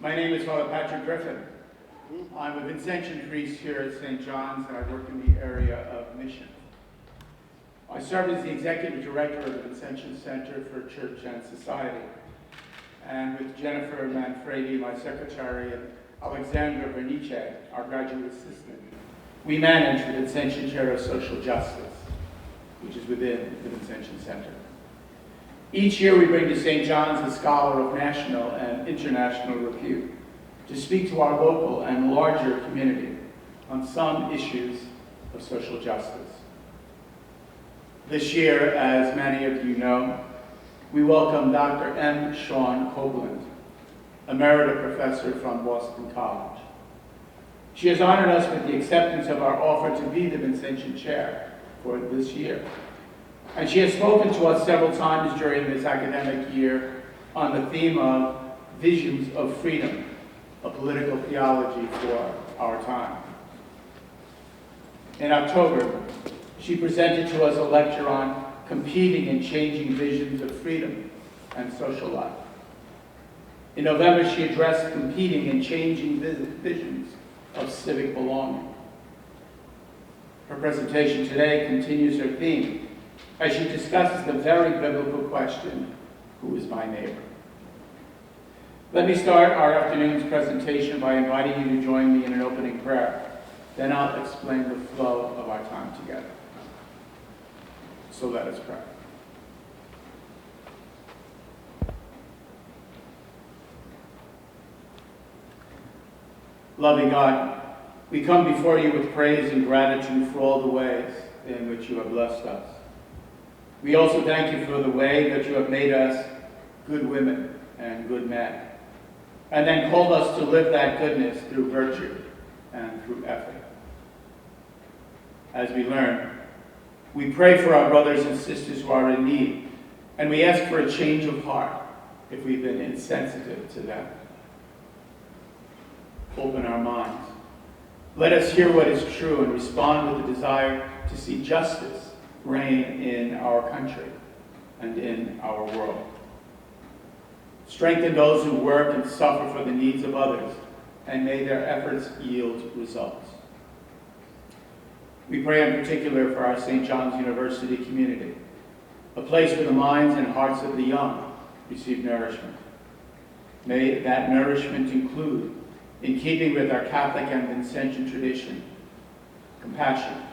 My name is Father Patrick Griffin. I'm a Vincentian priest here at St. John's, and I work in the area of mission. I serve as the executive director of the Vincentian Center for Church and Society. And with Jennifer Manfredi, my secretary, and Alexandra Bernice, our graduate assistant, we manage the Vincentian Chair of Social Justice, which is within the Vincentian Center. Each year we bring to St. John's a scholar of national and international repute to speak to our local and larger community on some issues of social justice. This year, as many of you know, we welcome Dr. M. Shawn Copeland, Emerita Professor from Boston College. She has honored us with the acceptance of our offer to be the Vincentian Chair for this year. And she has spoken to us several times during this academic year on the theme of visions of freedom, a political theology for our time. In October, she presented to us a lecture on competing and changing visions of freedom and social life. In November, she addressed competing and changing visions of civic belonging. Her presentation today continues her theme as she discusses the very biblical question, who is my neighbor? Let me start our afternoon's presentation by inviting you to join me in an opening prayer. Then I'll explain the flow of our time together. So let us pray. Loving God, we come before you with praise and gratitude for all the ways in which you have blessed us. We also thank you for the way that you have made us good women and good men, and then called us to live that goodness through virtue and through effort. As we learn, we pray for our brothers and sisters who are in need, and we ask for a change of heart if we've been insensitive to them. Open our minds. Let us hear what is true and respond with a desire to see justice reign in our country and in our world. Strengthen those who work and suffer for the needs of others, and may their efforts yield results. We pray in particular for our St. John's University community, a place where the minds and hearts of the young receive nourishment. May that nourishment include, in keeping with our Catholic and Vincentian tradition, compassion,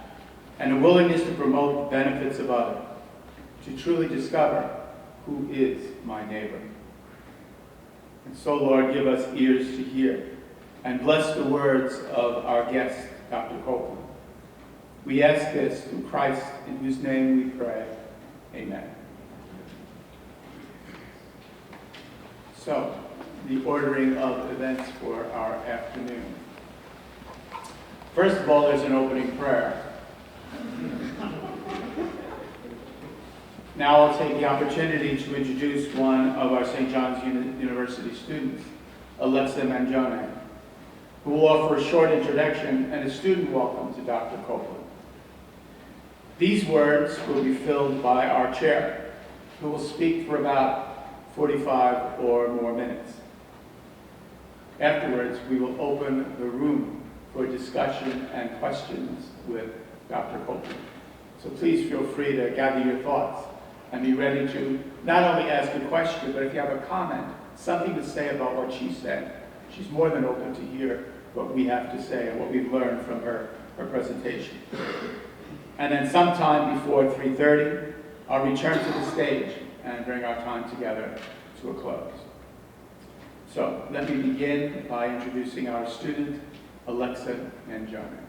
and a willingness to promote the benefits of others, to truly discover who is my neighbor. And so, Lord, give us ears to hear, and bless the words of our guest, Dr. Copeland. We ask this through Christ, in whose name we pray. Amen. So, the ordering of events for our afternoon. First of all, there's an opening prayer. Now I'll take the opportunity to introduce one of our St. John's University students, Alexa Mangione, who will offer a short introduction and a student welcome to Dr. Copeland. These words will be filled by our chair, who will speak for about 45 or more minutes. Afterwards, we will open the room for discussion and questions with Dr. Copeland. So please feel free to gather your thoughts and be ready to not only ask a question, but if you have a comment, something to say about what she said, she's more than open to hear what we have to say and what we've learned from her presentation. And then sometime before 3:30, I'll return to the stage and bring our time together to a close. So let me begin by introducing our student, Alexa Mangione.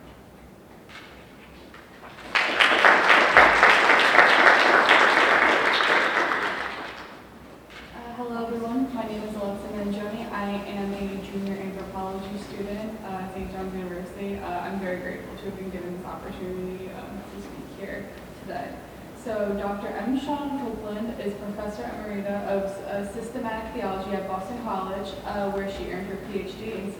Hello everyone, my name is Alexa Mangione. I am a junior anthropology student at St. John's University. I'm very grateful to have been given this opportunity to speak here today. So Dr. M. Shawn Copeland is Professor Emerita of Systematic Theology at Boston College, where she earned her PhD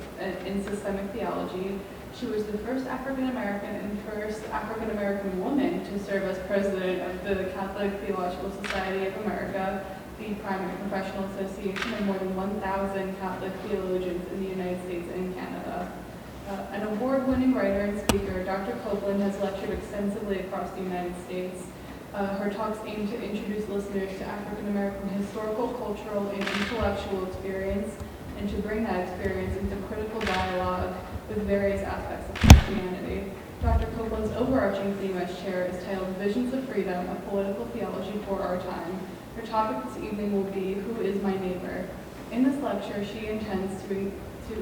in Systemic Theology. She was the first African American and first African American woman to serve as president of the Catholic Theological Society of America, the primary professional association of more than 1,000 Catholic theologians in the United States and Canada. An award-winning writer and speaker, Dr. Copeland has lectured extensively across the United States. Her talks aim to introduce listeners to African American historical, cultural, and intellectual experience, and to bring that experience into critical dialogue with various aspects of Christianity. Dr. Copeland's overarching theme as chair is titled Visions of Freedom, a Political Theology for Our Time. Her topic this evening will be, Who is My Neighbor? In this lecture, she intends to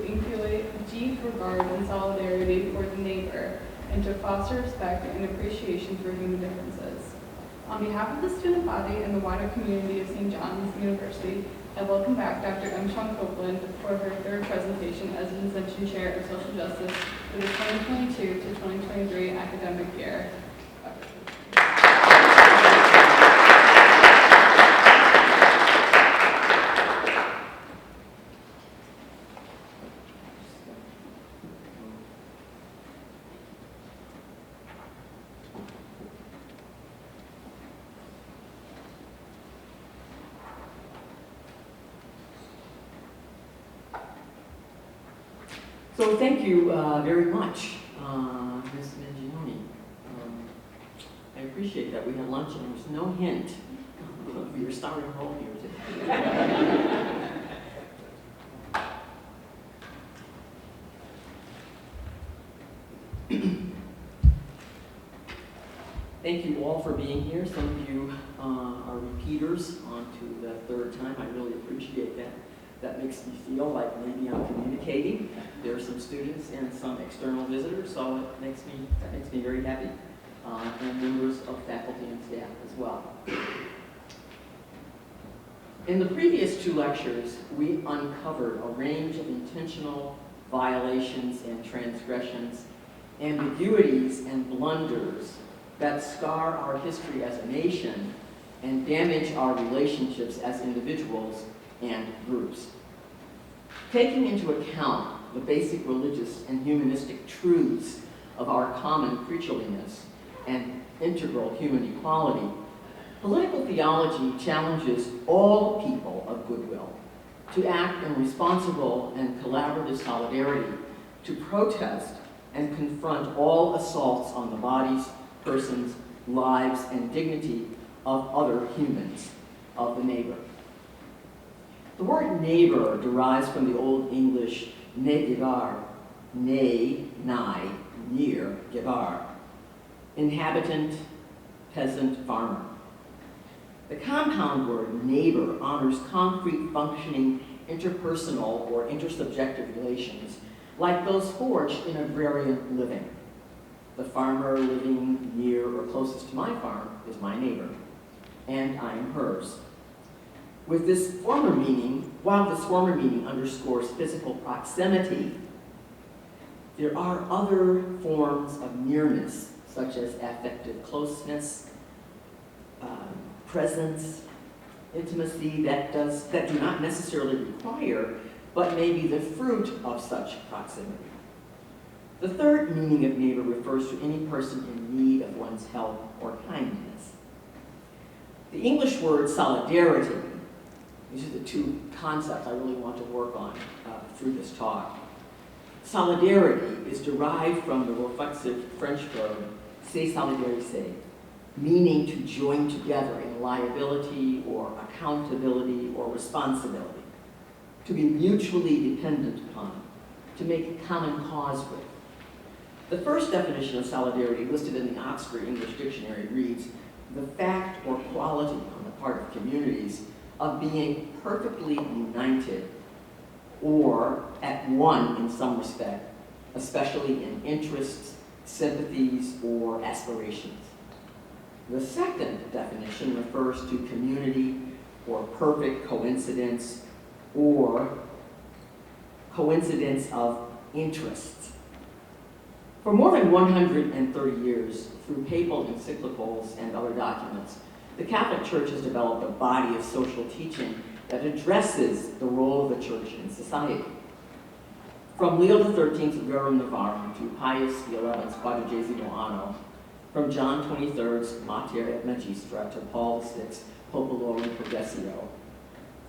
inculcate deep regard and solidarity for the neighbor, and to foster respect and appreciation for human differences. On behalf of the student body and the wider community of St. John's University, I welcome back Dr. M. Shawn Copeland for her third presentation as Vincentian Chair of Social Justice for the 2022 to 2023 academic year. So thank you very much, Ms. Mangione. I appreciate that. We had lunch and there was no hint of your starring role here today. Thank you all for being here. Some of you are repeaters on to the third time. I really appreciate that. That makes me feel like maybe I'm communicating. There are some students and some external visitors, so that makes me very happy. And members of faculty and staff as well. In the previous two lectures, we uncovered a range of intentional violations and transgressions, ambiguities and blunders that scar our history as a nation and damage our relationships as individuals and groups. Taking into account the basic religious and humanistic truths of our common creatureliness and integral human equality, political theology challenges all people of goodwill to act in responsible and collaborative solidarity to protest and confront all assaults on the bodies, persons, lives, and dignity of other humans, of the neighbor. The word neighbor derives from the Old English ne gebar, ne, nigh, near, gebar, inhabitant, peasant, farmer. The compound word neighbor honors concrete functioning interpersonal or intersubjective relations like those forged in agrarian living. The farmer living near or closest to my farm is my neighbor, and I am hers. With this former meaning, while this former meaning underscores physical proximity, there are other forms of nearness, such as affective closeness, presence, intimacy that do not necessarily require, but may be the fruit of such proximity. The third meaning of neighbor refers to any person in need of one's help or kindness. The English word solidarity, these are the two concepts I really want to work on through this talk. Solidarity is derived from the reflexive French verb se solidariser, meaning to join together in liability or accountability or responsibility, to be mutually dependent upon, to make common cause with. The first definition of solidarity listed in the Oxford English Dictionary reads, the fact or quality on the part of communities of being perfectly united or at one in some respect, especially in interests, sympathies, or aspirations. The second definition refers to community or perfect coincidence or coincidence of interests. For more than 130 years, through papal encyclicals and other documents, the Catholic Church has developed a body of social teaching that addresses the role of the Church in society. From Leo XIII's Rerum Novarum to Pius XI's Quadragesimo Anno, from John XXIII's Mater et Magistra to Paul VI's Populorum Progressio,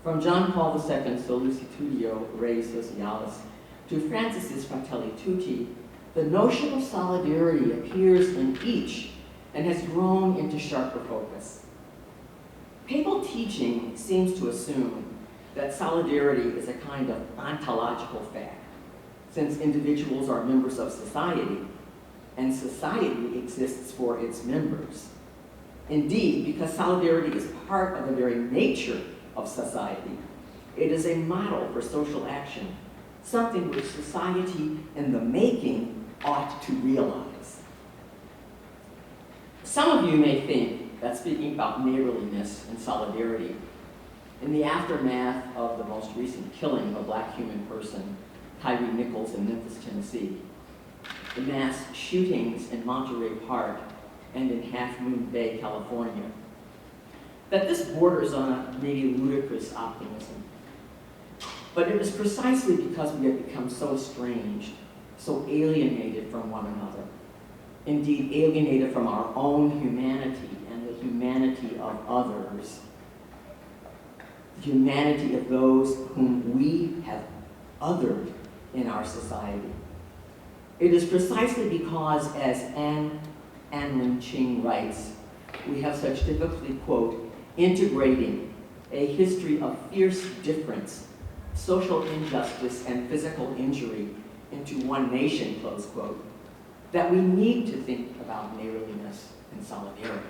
From John Paul II, Sollicitudio Rei Socialis, to Francis's Fratelli Tutti, the notion of solidarity appears in each and has grown into sharper focus. Papal teaching seems to assume that solidarity is a kind of ontological fact, since individuals are members of society, and society exists for its members. Indeed, because solidarity is part of the very nature of society, it is a model for social action, something which society in the making ought to realize. Some of you may think that speaking about neighborliness and solidarity, in the aftermath of the most recent killing of a black human person, Tyree Nichols in Memphis, Tennessee, the mass shootings in Monterey Park and in Half Moon Bay, California, that this borders on a maybe ludicrous optimism. But it is precisely because we have become so estranged, so alienated from one another, indeed alienated from our own humanity and the humanity of others, the humanity of those whom we have othered in our society. It is precisely because, as An Lin Ching writes, we have such difficulty, quote, integrating a history of fierce difference, social injustice, and physical injury into one nation, close quote, that we need to think about neighborliness and solidarity.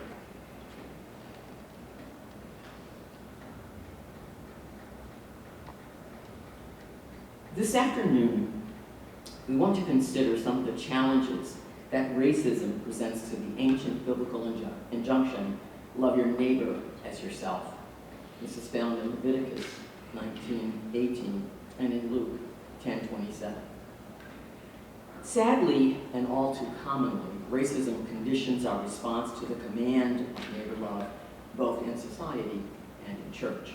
This afternoon, we want to consider some of the challenges that racism presents to the ancient biblical injunction, love your neighbor as yourself. This is found in Leviticus 19:18 and in Luke 10:27. Sadly, and all too commonly, racism conditions our response to the command of neighbor love, both in society and in church.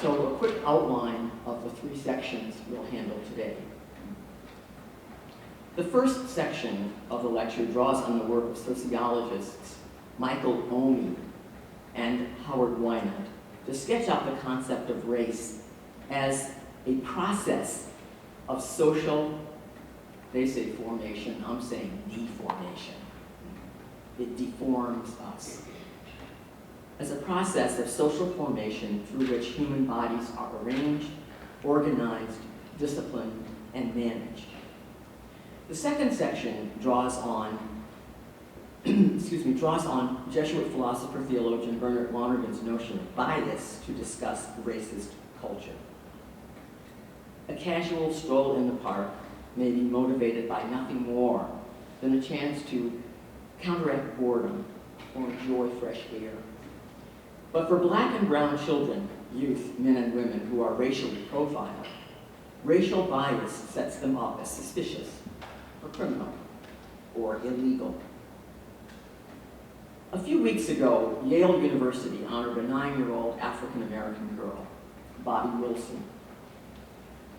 So a quick outline of the three sections we'll handle today. The first section of the lecture draws on the work of sociologists Michael Omi and Howard Wynand to sketch out the concept of race as a process of social, they say formation, I'm saying deformation. It deforms us. As a process of social formation through which human bodies are arranged, organized, disciplined, and managed. The second section draws on Jesuit philosopher theologian Bernard Lonergan's notion of bias to discuss racist culture. A casual stroll in the park may be motivated by nothing more than a chance to counteract boredom or enjoy fresh air. But for black and brown children, youth, men and women who are racially profiled, racial bias sets them up as suspicious or criminal or illegal. A few weeks ago, Yale University honored a 9-year-old African-American girl, Bobby Wilson.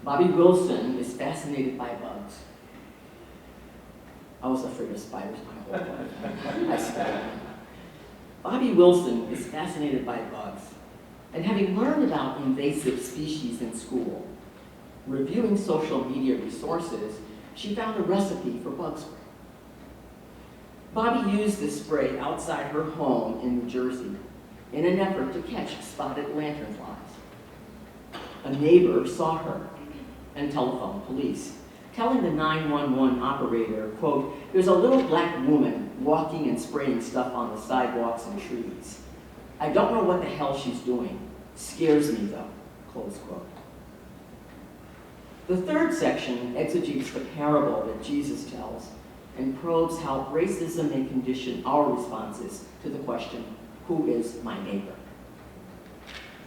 Bobby Wilson is fascinated by bugs. I was afraid of spiders my whole life. I studied. Bobby Wilson is fascinated by bugs, and having learned about invasive species in school, reviewing social media resources, she found a recipe for bug spray. Bobby used this spray outside her home in New Jersey in an effort to catch spotted lanternflies. A neighbor saw her and telephoned police, telling the 911 operator, quote, "There's a little black woman walking and spraying stuff on the sidewalks and trees. I don't know what the hell she's doing. Scares me though," close quote. The third section exegetes the parable that Jesus tells and probes how racism may condition our responses to the question, who is my neighbor?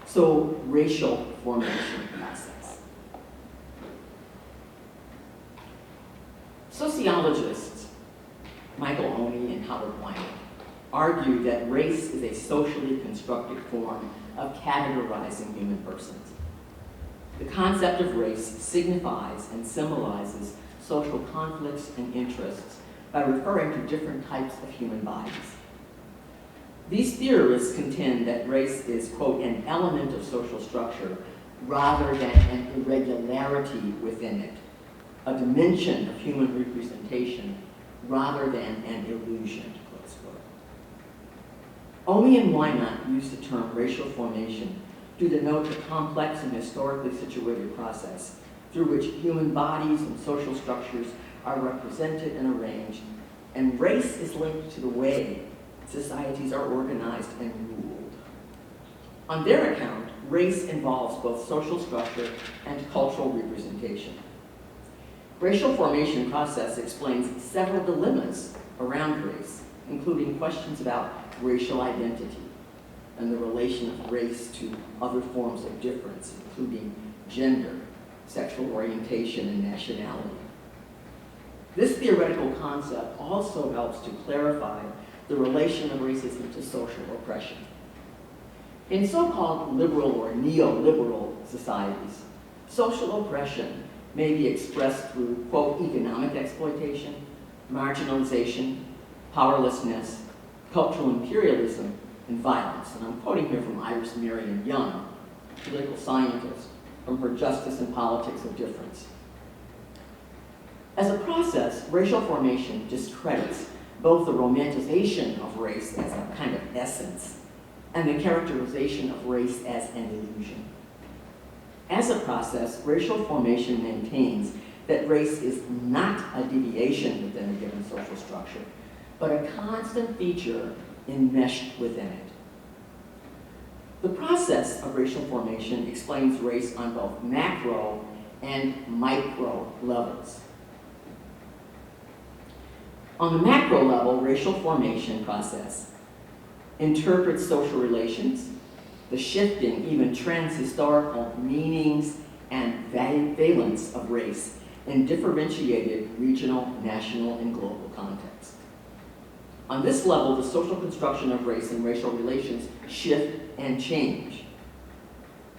So, racial formation process. Sociologists Michael Omi and Howard Wynand argue that race is a socially constructed form of categorizing human persons. The concept of race signifies and symbolizes social conflicts and interests by referring to different types of human bodies. These theorists contend that race is, quote, an element of social structure rather than an irregularity within it, a dimension of human representation rather than an illusion, close quote. Omi and Wynot use the term racial formation to denote the complex and historically situated process through which human bodies and social structures are represented and arranged, and race is linked to the way societies are organized and ruled. On their account, race involves both social structure and cultural representation. Racial formation process explains several dilemmas around race, including questions about racial identity and the relation of race to other forms of difference, including gender, sexual orientation, and nationality. This theoretical concept also helps to clarify the relation of racism to social oppression. In so-called liberal or neoliberal societies, social oppression may be expressed through, quote, economic exploitation, marginalization, powerlessness, cultural imperialism, and violence. And I'm quoting here from Iris Marion Young, political scientist, from her Justice and Politics of Difference. As a process, racial formation discredits both the romanticization of race as a kind of essence and the characterization of race as an illusion. As a process, racial formation maintains that race is not a deviation within a given social structure, but a constant feature enmeshed within it. The process of racial formation explains race on both macro and micro levels. On the macro level, racial formation process interprets social relations, the shifting, even transhistorical meanings and valence of race in differentiated regional, national, and global contexts. On this level, the social construction of race and racial relations shift and change.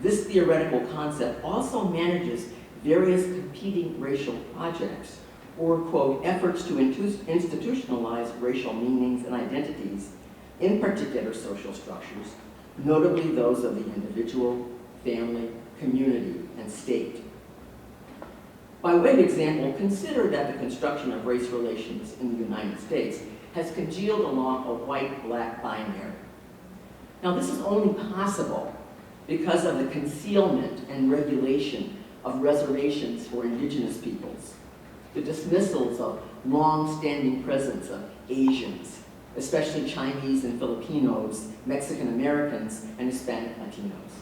This theoretical concept also manages various competing racial projects or, quote, efforts to institutionalize racial meanings and identities in particular social structures, notably those of the individual, family, community, and state. By way of example, consider that the construction of race relations in the United States has congealed along a white-black binary. Now, this is only possible because of the concealment and regulation of reservations for indigenous peoples, the dismissals of long-standing presence of Asians, especially Chinese and Filipinos, Mexican Americans, and Hispanic Latinos.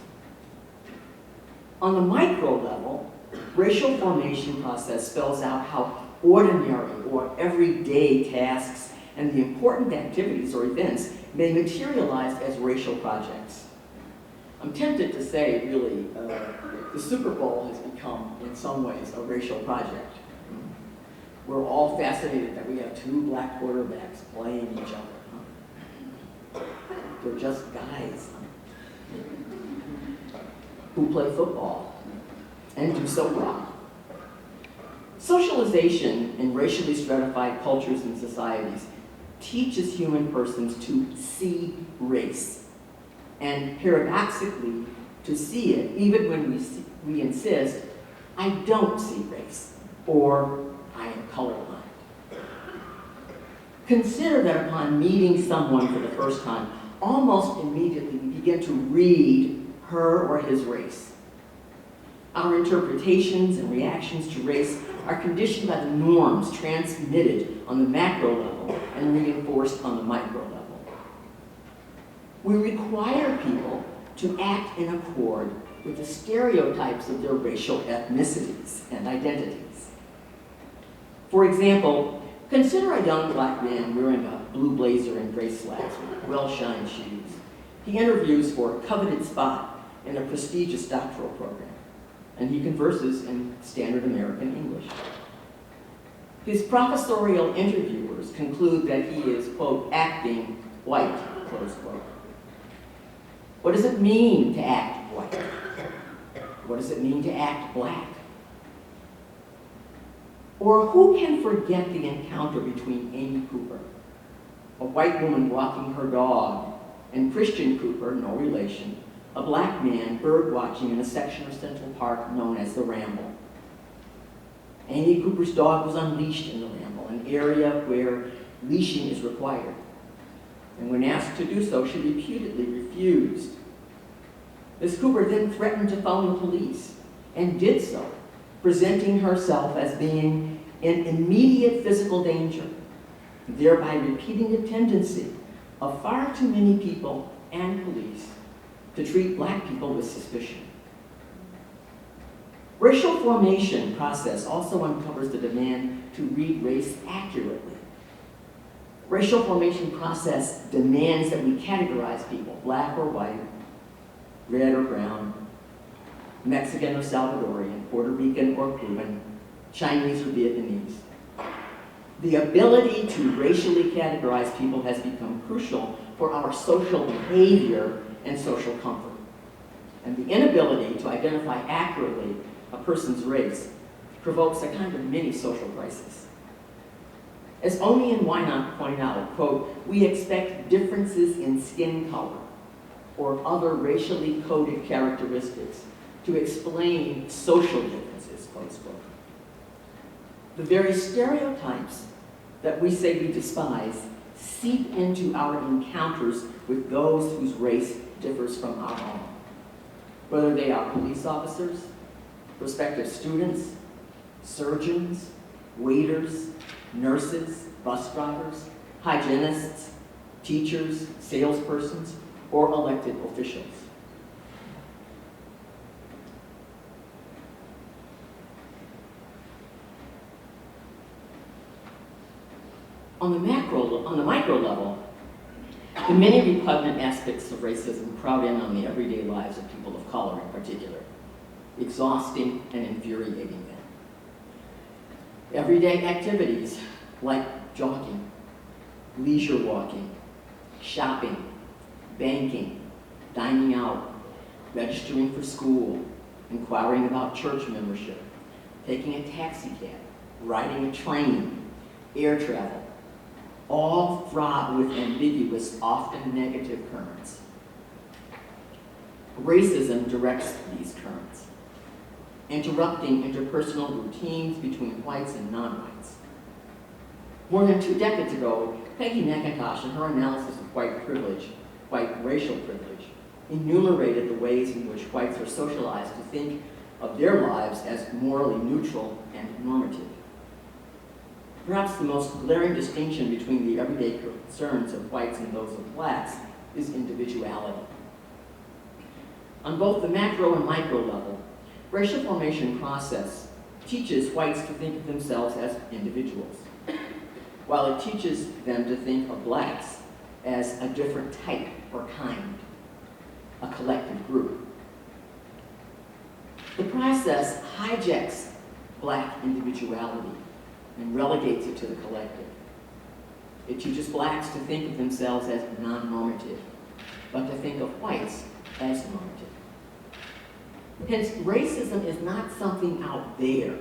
On the micro level, racial formation process spells out how ordinary or everyday tasks and the important activities or events may materialize as racial projects. I'm tempted to say, really, the Super Bowl has become, in some ways, a racial project. We're all fascinated that we have two black quarterbacks playing each other. They're just guys who play football and do so well. Socialization in racially stratified cultures and societies teaches human persons to see race, and paradoxically, to see it even when we insist, I don't see race, or I am colorblind. Consider that upon meeting someone for the first time, almost immediately we begin to read her or his race. Our interpretations and reactions to race are conditioned by the norms transmitted on the macro level and reinforced on the micro level. We require people to act in accord with the stereotypes of their racial ethnicities and identities. For example, consider a young black man wearing a blue blazer and gray slacks with well-shined shoes. He interviews for a coveted spot in a prestigious doctoral program, and he converses in standard American English. His professorial interviewers conclude that he is, quote, acting white, close quote. What does it mean to act white? What does it mean to act black? Or who can forget the encounter between Amy Cooper, a white woman walking her dog, and Christian Cooper, no relation, a black man bird watching in a section of Central Park known as the Ramble. Amy Cooper's dog was unleashed in the Ramble, an area where leashing is required. And when asked to do so, she reputedly refused. Ms. Cooper then threatened to phone the police, and did so, presenting herself as being in immediate physical danger, thereby repeating a tendency of far too many people and police to treat black people with suspicion. Racial formation process also uncovers the demand to read race accurately. Racial formation process demands that we categorize people, black or white, red or brown, Mexican or Salvadorian, Puerto Rican or Cuban, Chinese or Vietnamese. The ability to racially categorize people has become crucial for our social behavior and social comfort. And the inability to identify accurately a person's race provokes a kind of mini social crisis. As Omi and Wynot point out, quote, "We expect differences in skin color or other racially coded characteristics to explain social differences," close quote. The very stereotypes that we say we despise seep into our encounters with those whose race differs from our own, whether they are police officers, prospective students, surgeons, waiters, nurses, bus drivers, hygienists, teachers, salespersons, or elected officials. On the micro level, the many repugnant aspects of racism crowd in on the everyday lives of people of color in particular, exhausting and infuriating them. Everyday activities like jogging, leisure walking, shopping, banking, dining out, registering for school, inquiring about church membership, taking a taxi cab, riding a train, air travel, all throb with ambiguous, often negative currents. Racism directs these currents, interrupting interpersonal routines between whites and non-whites. More than 2 decades ago, Peggy McIntosh, in her analysis of white privilege, white racial privilege, enumerated the ways in which whites are socialized to think of their lives as morally neutral and normative. Perhaps the most glaring distinction between the everyday concerns of whites and those of blacks is individuality. On both the macro and micro level, racial formation process teaches whites to think of themselves as individuals, while it teaches them to think of blacks as a different type or kind, a collective group. The process hijacks black individuality and relegates it to the collective. It teaches blacks to think of themselves as non-normative, but to think of whites as normative. Hence, racism is not something out there,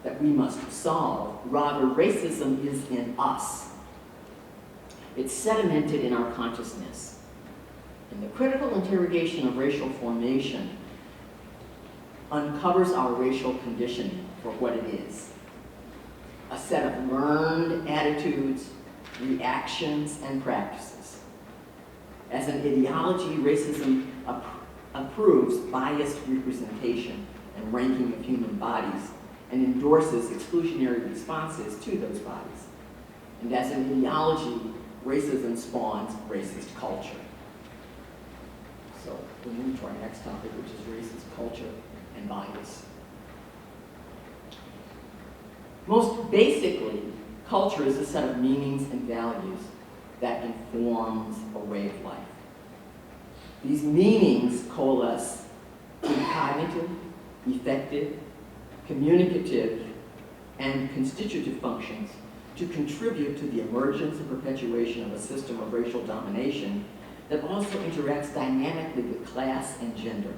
that we must solve. Rather, racism is in us. It's sedimented in our consciousness. And the critical interrogation of racial formation uncovers our racial conditioning for what it is: a set of learned attitudes, reactions, and practices. As an ideology, racism approves biased representation and ranking of human bodies and endorses exclusionary responses to those bodies. And as an ideology, racism spawns racist culture. So we'll move to our next topic, which is racist culture and bias. Most basically, culture is a set of meanings and values that informs a way of life. These meanings coalesce to cognitive, effective, communicative, and constitutive functions to contribute to the emergence and perpetuation of a system of racial domination that also interacts dynamically with class and gender.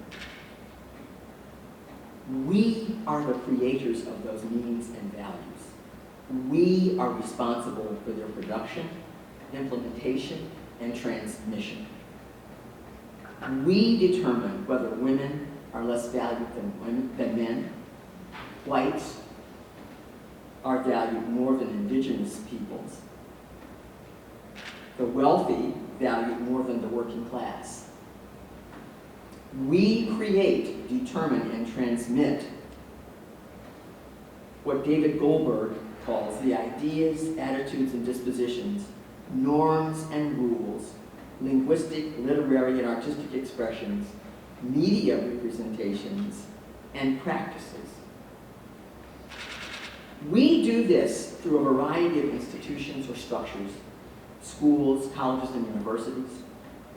We are the creators of those meanings and values. We are responsible for their production implementation, and transmission. We determine whether women are less valued than men, whites are valued more than indigenous peoples, the wealthy valued more than the working class. We create, determine, and transmit what David Goldberg calls the ideas, attitudes, and dispositions, norms and rules, linguistic, literary, and artistic expressions, media representations, and practices. We do this through a variety of institutions or structures: schools, colleges, and universities,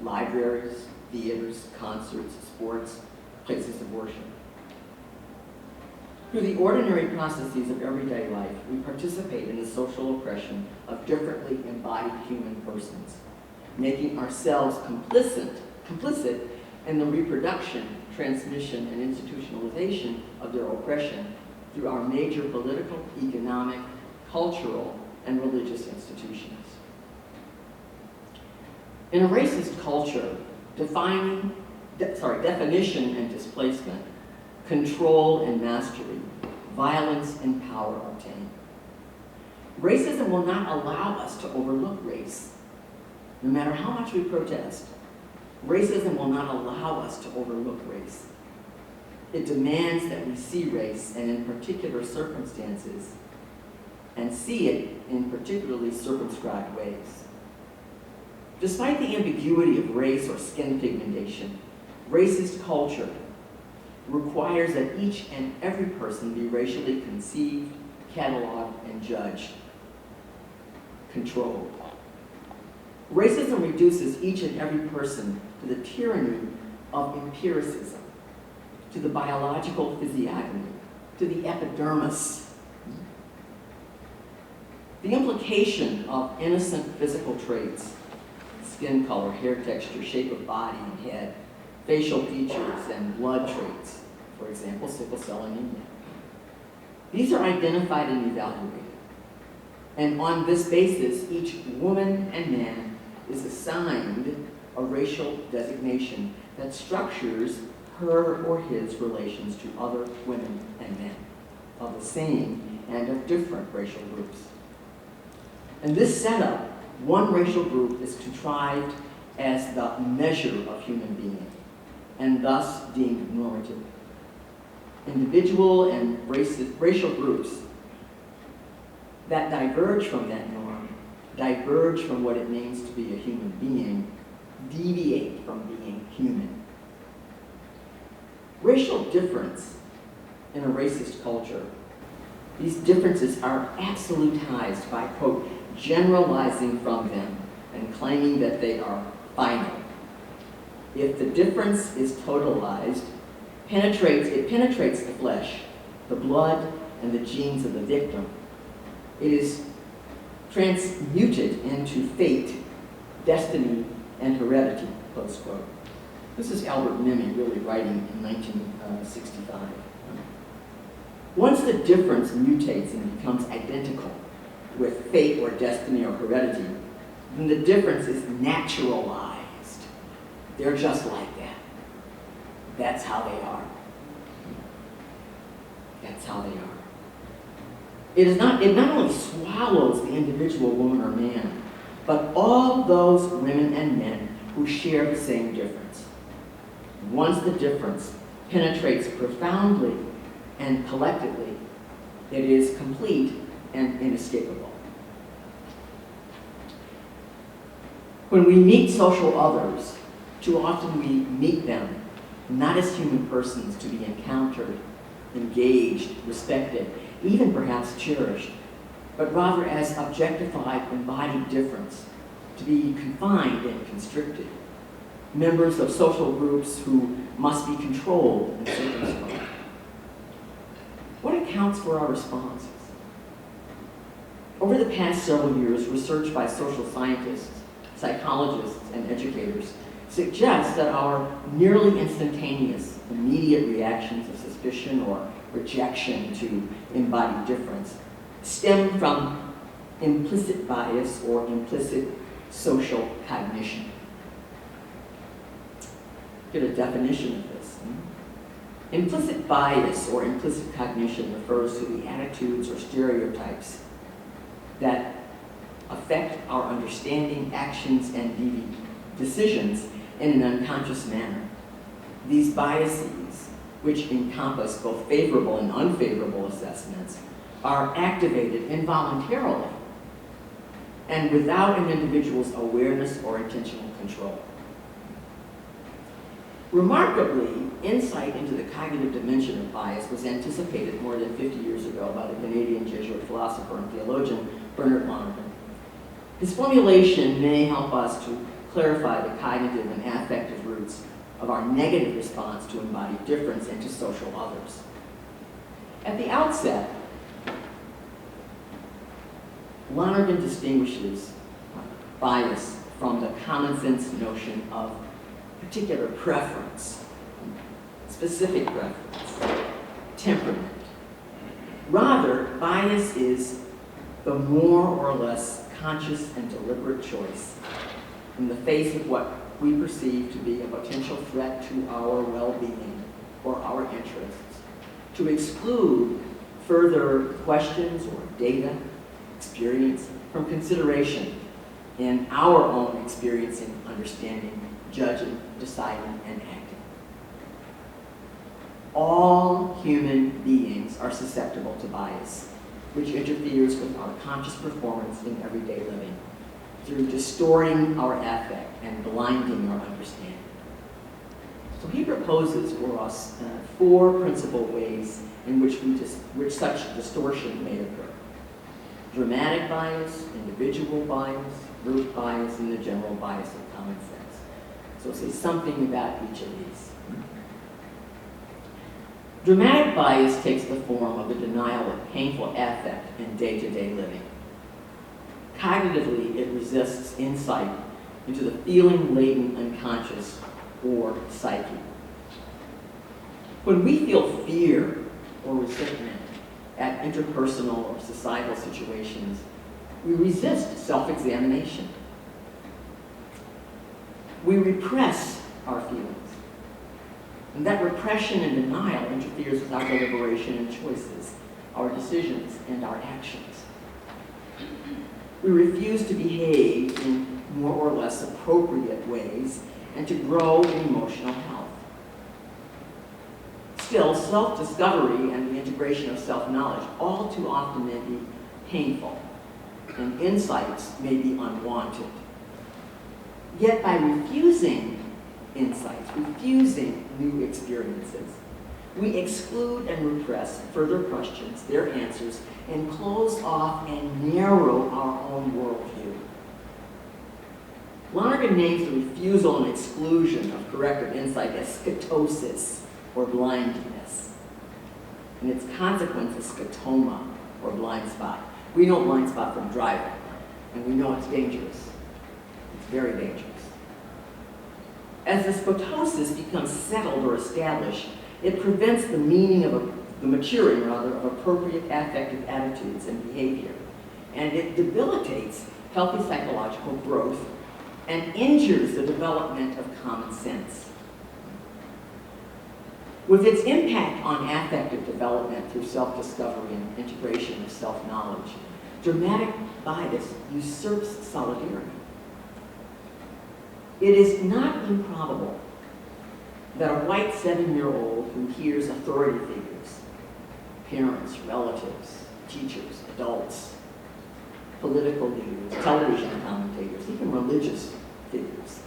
libraries, theaters, concerts, sports, places of worship. Through the ordinary processes of everyday life, we participate in the social oppression of differently embodied human persons, making ourselves complicit in the reproduction, transmission, and institutionalization of their oppression through our major political, economic, cultural, and religious institutions. In a racist culture, definition and displacement, control and mastery, violence and power obtain. Racism will not allow us to overlook race. No matter how much we protest, racism will not allow us to overlook race. It demands that we see race, and in particular circumstances, and see it in particularly circumscribed ways. Despite the ambiguity of race or skin pigmentation, racist culture requires that each and every person be racially conceived, cataloged, and judged, controlled. Racism reduces each and every person to the tyranny of empiricism, to the biological physiognomy, to the epidermis. The implication of innocent physical traits, skin color, hair texture, shape of body and head, facial features, and blood traits, for example, sickle cell anemia. These are identified and evaluated. And on this basis, each woman and man is assigned a racial designation that structures her or his relations to other women and men of the same and of different racial groups. In this setup, one racial group is contrived as the measure of human being, and thus deemed normative. Individual and racial groups that diverge from that norm, diverge from what it means to be a human being, deviate from being human. Racial difference in a racist culture, these differences are absolutized by, quote, generalizing from them and claiming that they are final. If the difference is totalized, it penetrates the flesh, the blood, and the genes of the victim. It is transmuted into fate, destiny, and heredity, close quote. This is Albert Memmi really writing in 1965. Once the difference mutates and becomes identical with fate or destiny or heredity, then the difference is naturalized. They're just like that. That's how they are. That's how they are. It not only swallows the individual woman or man, but all those women and men who share the same difference. Once the difference penetrates profoundly and collectively, it is complete and inescapable. When we meet social others, too often we meet them not as human persons to be encountered, engaged, respected, even perhaps cherished, but rather as objectified, embodied difference, to be confined and constricted, members of social groups who must be controlled and circumscribed. What accounts for our responses? Over the past several years, research by social scientists, psychologists, and educators suggests that our nearly instantaneous, immediate reactions of suspicion or rejection to embodied difference stem from implicit bias or implicit social cognition. Get a definition of this. Implicit bias or implicit cognition refers to the attitudes or stereotypes that affect our understanding, actions, and decisions in an unconscious manner. These biases, which encompass both favorable and unfavorable assessments, are activated involuntarily and without an individual's awareness or intentional control. Remarkably, insight into the cognitive dimension of bias was anticipated more than 50 years ago by the Canadian Jesuit philosopher and theologian Bernard Lonergan. His formulation may help us to clarify the cognitive and affective roots of our negative response to embodied difference and to social others. At the outset, Lonergan distinguishes bias from the common sense notion of particular preference, specific preference, temperament. Rather, bias is the more or less conscious and deliberate choice in the face of what we perceive to be a potential threat to our well-being or our interests, to exclude further questions or data, experience from consideration in our own experiencing, understanding, judging, deciding, and acting. All human beings are susceptible to bias, which interferes with our conscious performance in everyday living through distorting our affect and blinding our understanding. So he proposes for us 4 principal ways in which such distortion may occur: dramatic bias, individual bias, group bias, and the general bias of common sense. So say something about each of these. Dramatic bias takes the form of the denial of painful affect in day-to-day living. Cognitively, it resists insight into the feeling-laden unconscious or psyche. When we feel fear or resentment at interpersonal or societal situations, we resist self-examination. We repress our feelings. And that repression and denial interferes with our deliberation and choices, our decisions, and our actions. We refuse to behave in more or less appropriate ways and to grow in emotional health. Still, self-discovery and the integration of self-knowledge all too often may be painful, and insights may be unwanted. Yet by refusing insights, refusing new experiences, we exclude and repress further questions, their answers, and close off and narrow our own worldview. Lonergan names the refusal and exclusion of corrective insight as scetosis, or blindness, and its consequence is scotoma, or blind spot. We know blind spot from driving, and we know it's dangerous. It's very dangerous. As the scotosis becomes settled or established, it prevents the maturing of appropriate affective attitudes and behavior, and it debilitates healthy psychological growth and injures the development of common sense. With its impact on affective development through self-discovery and integration of self-knowledge, dramatic bias usurps solidarity. It is not improbable that a white 7-year-old who hears authority figures, parents, relatives, teachers, adults, political leaders, television commentators, even religious figures,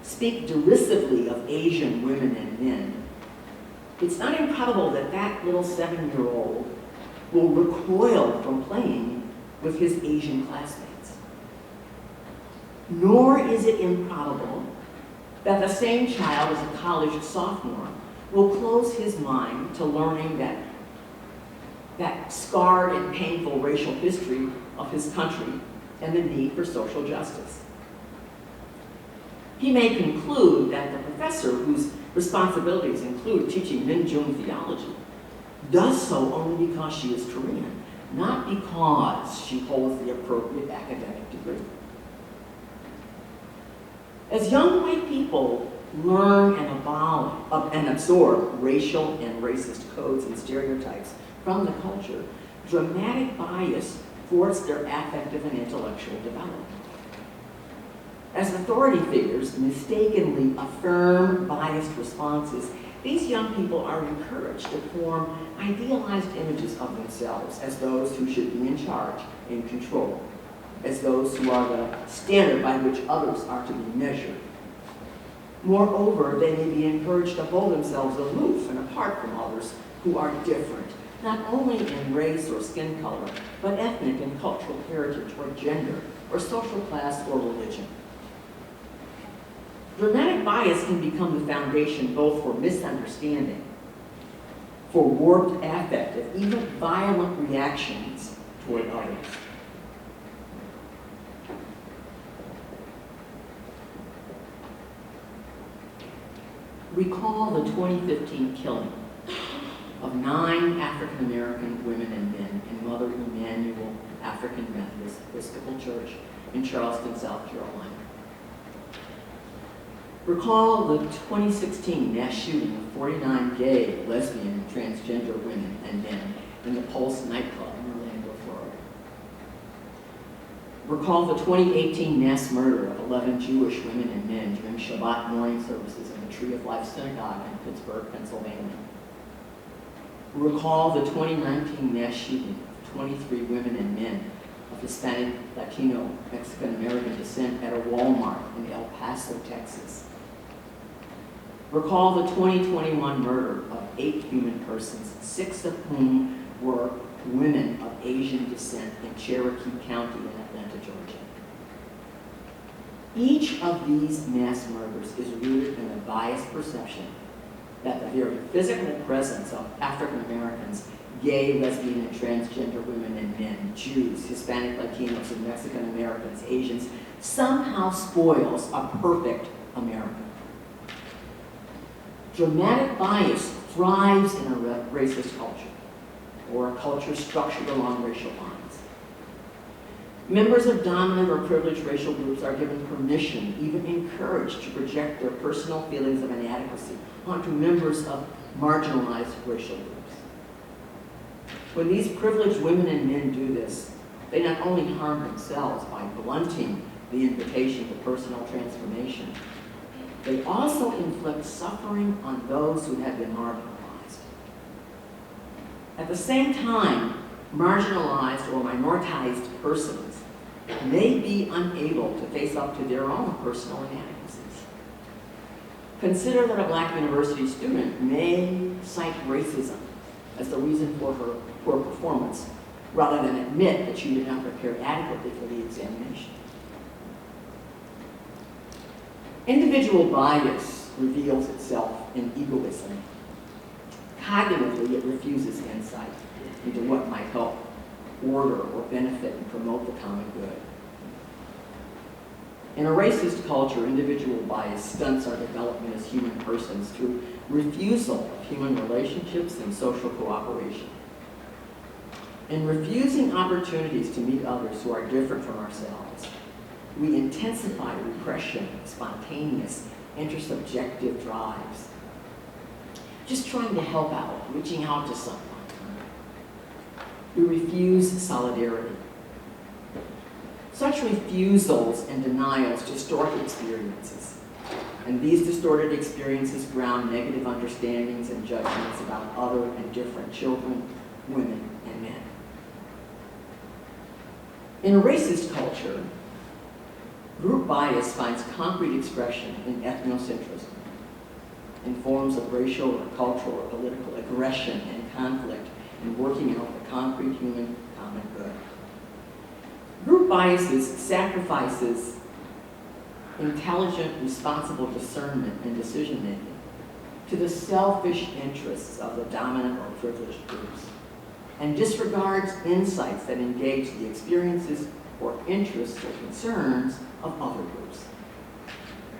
speak derisively of Asian women and men, it's not improbable that that little 7-year-old will recoil from playing with his Asian classmates. Nor is it improbable that the same child as a college sophomore will close his mind to learning that scarred and painful racial history of his country and the need for social justice. He may conclude that the professor, whose responsibilities include teaching Minjung theology, does so only because she is Korean, not because she holds the appropriate academic degree. As young white people learn and absorb racial and racist codes and stereotypes from the culture, dramatic bias thwarts their affective and intellectual development. As authority figures mistakenly affirm biased responses, these young people are encouraged to form idealized images of themselves as those who should be in charge and control, as those who are the standard by which others are to be measured. Moreover, they may be encouraged to hold themselves aloof and apart from others who are different, not only in race or skin color, but ethnic and cultural heritage or gender or social class or religion. Dramatic bias can become the foundation both for misunderstanding, for warped affective, even violent reactions toward others. Recall the 2015 killing of 9 African American women and men in Mother Emanuel African Methodist Episcopal Church in Charleston, South Carolina. Recall the 2016 mass shooting of 49 gay, lesbian, and transgender women and men in the Pulse nightclub in Orlando, Florida. Recall the 2018 mass murder of 11 Jewish women and men during Shabbat morning services in the Tree of Life Synagogue in Pittsburgh, Pennsylvania. Recall the 2019 mass shooting of 23 women and men of Hispanic, Latino, Mexican American descent at a Walmart in El Paso, Texas. Recall the 2021 murder of 8 human persons, 6 of whom were women of Asian descent in Cherokee County in Atlanta, Georgia. Each of these mass murders is rooted in a biased perception that the very physical presence of African Americans, gay, lesbian, and transgender women and men, Jews, Hispanic, Latinos, and Mexican Americans, Asians, somehow spoils a perfect America. Dramatic bias thrives in a racist culture, or a culture structured along racial lines. Members of dominant or privileged racial groups are given permission, even encouraged, to project their personal feelings of inadequacy onto members of marginalized racial groups. When these privileged women and men do this, they not only harm themselves by blunting the invitation to personal transformation, they also inflict suffering on those who have been marginalized. At the same time, marginalized or minoritized persons may be unable to face up to their own personal inadequacies. Consider that a black university student may cite racism as the reason for her poor performance, rather than admit that she did not prepare adequately for the examination. Individual bias reveals itself in egoism. Cognitively, it refuses insight into what might help order or benefit and promote the common good. In a racist culture, individual bias stunts our development as human persons through refusal of human relationships and social cooperation. In refusing opportunities to meet others who are different from ourselves, we intensify repression of spontaneous, intersubjective drives. Just trying to help out, reaching out to someone. We refuse solidarity. Such refusals and denials distort experiences, and these distorted experiences ground negative understandings and judgments about other and different children, women, and men. In a racist culture, group bias finds concrete expression in ethnocentrism, in forms of racial or cultural or political aggression and conflict in working out the concrete human common good. Group biases sacrifices intelligent, responsible discernment and decision-making to the selfish interests of the dominant or privileged groups, and disregards insights that engage the experiences or interests or concerns of other groups.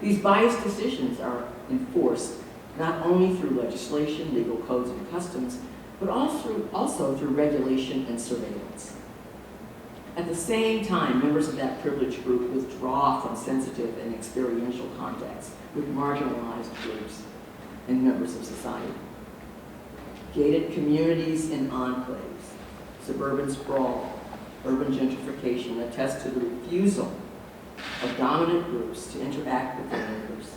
These biased decisions are enforced not only through legislation, legal codes, and customs, but also through regulation and surveillance. At the same time, members of that privileged group withdraw from sensitive and experiential contacts with marginalized groups and members of society. Gated communities and enclaves, suburban sprawl, urban gentrification attest to the refusal of dominant groups to interact with their neighbors.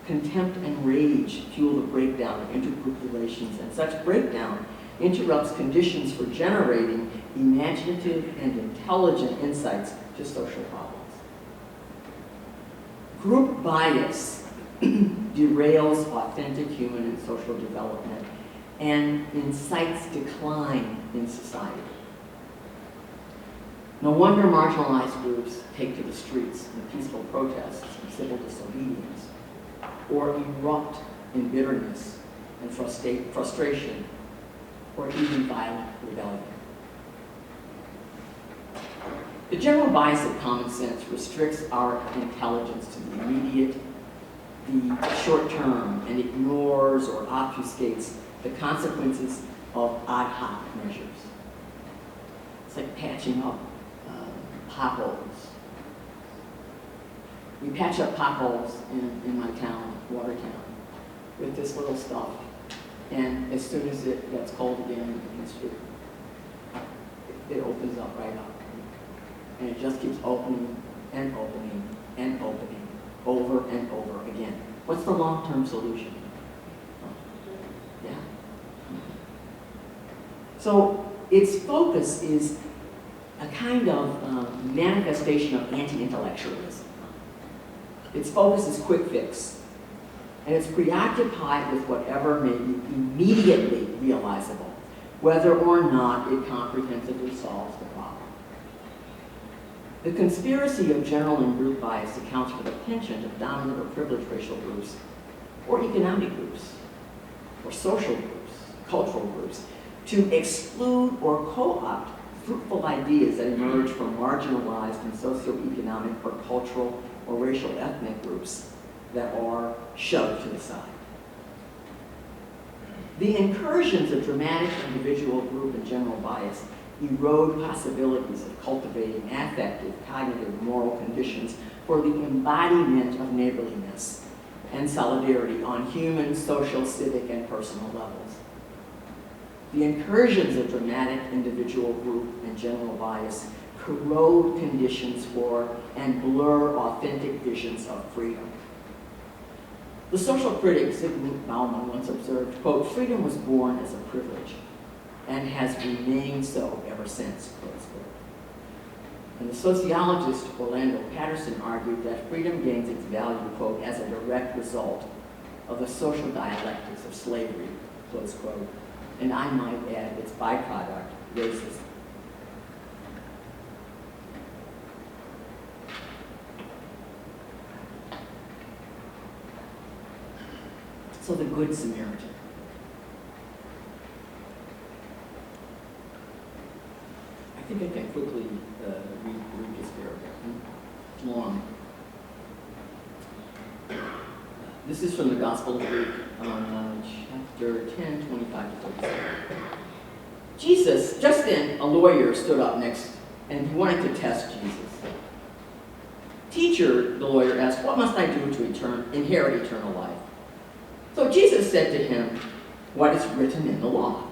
Contempt and rage fuel the breakdown of intergroup relations, and such breakdown interrupts conditions for generating imaginative and intelligent insights to social problems. Group bias derails authentic human and social development and incites decline in society. No wonder marginalized groups take to the streets in peaceful protests and civil disobedience, or erupt in bitterness and frustration, or even violent rebellion. The general bias of common sense restricts our intelligence to the immediate, the short term, and ignores or obfuscates the consequences of ad hoc measures. It's like patching up potholes. We patch up potholes in my town, Watertown, with this little stuff. And as soon as it gets cold again, it opens up right up. And it just keeps opening and opening and opening over and over again. What's the long-term solution? Yeah. So its focus is a kind of manifestation of anti-intellectualism. Its focus is quick fix, and it's preoccupied with whatever may be immediately realizable, whether or not it comprehensively solves the problem. The conspiracy of general and group bias accounts for the penchant of dominant or privileged racial groups, or economic groups, or social groups, cultural groups, to exclude or co-opt fruitful ideas that emerge from marginalized and socioeconomic or cultural or racial ethnic groups that are shoved to the side. The incursions of dramatic individual, group, and general bias erode possibilities of cultivating affective, cognitive, moral conditions for the embodiment of neighborliness and solidarity on human, social, civic, and personal levels. The incursions of dramatic individual, group, and general bias corrode conditions for and blur authentic visions of freedom. The social critic Zygmunt Bauman once observed, quote, "Freedom was born as a privilege and has remained so ever since," close quote. And the sociologist Orlando Patterson argued that freedom gains its value, quote, "as a direct result of the social dialectics of slavery," close quote. And I might add, its byproduct, racism. So the Good Samaritan. I think I can quickly read this paragraph. It's long. This is from the Gospel of Luke, chapter 10, 25 to 37. Jesus, just then, a lawyer stood up next, and he wanted to test Jesus. "Teacher," the lawyer asked, "what must I do to inherit eternal life?" So Jesus said to him, "What is written in the law?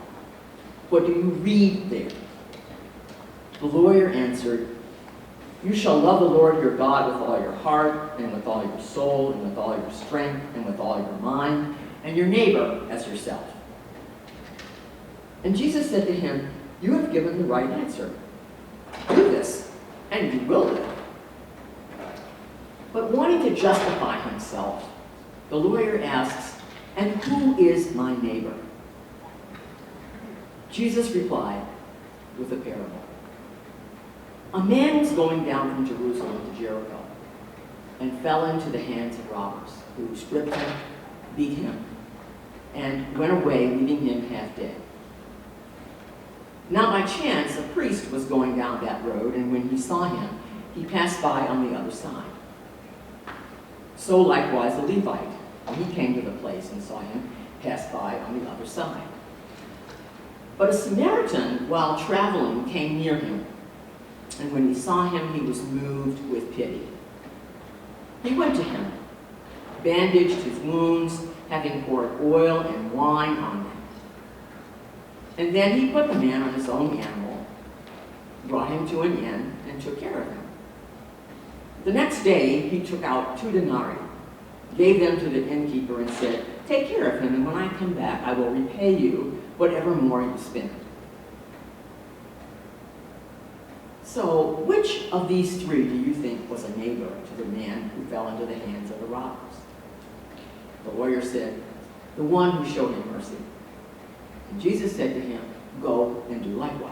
What do you read there?" The lawyer answered, "You shall love the Lord your God with all your heart, and with all your soul, and with all your strength, and with all your mind, and your neighbor as yourself." And Jesus said to him, "You have given the right answer. Do this, and you will live." But wanting to justify himself, the lawyer asks, "And who is my neighbor?" Jesus replied with a parable. A man was going down from Jerusalem to Jericho and fell into the hands of robbers, who stripped him, beat him, and went away, leaving him half dead. Now by chance, a priest was going down that road, and when he saw him, he passed by on the other side. So likewise a Levite, when he came to the place and saw him, passed by on the other side. But a Samaritan, while traveling, came near him. And when he saw him, he was moved with pity. He went to him, bandaged his wounds, having poured oil and wine on them. And then he put the man on his own animal, brought him to an inn, and took care of him. The next day, he took out 2 denarii, gave them to the innkeeper, and said, "Take care of him, and when I come back, I will repay you whatever more you spend." So, which of these 3 do you think was a neighbor to the man who fell into the hands of the robbers? The lawyer said, "The one who showed him mercy." And Jesus said to him, "Go and do likewise."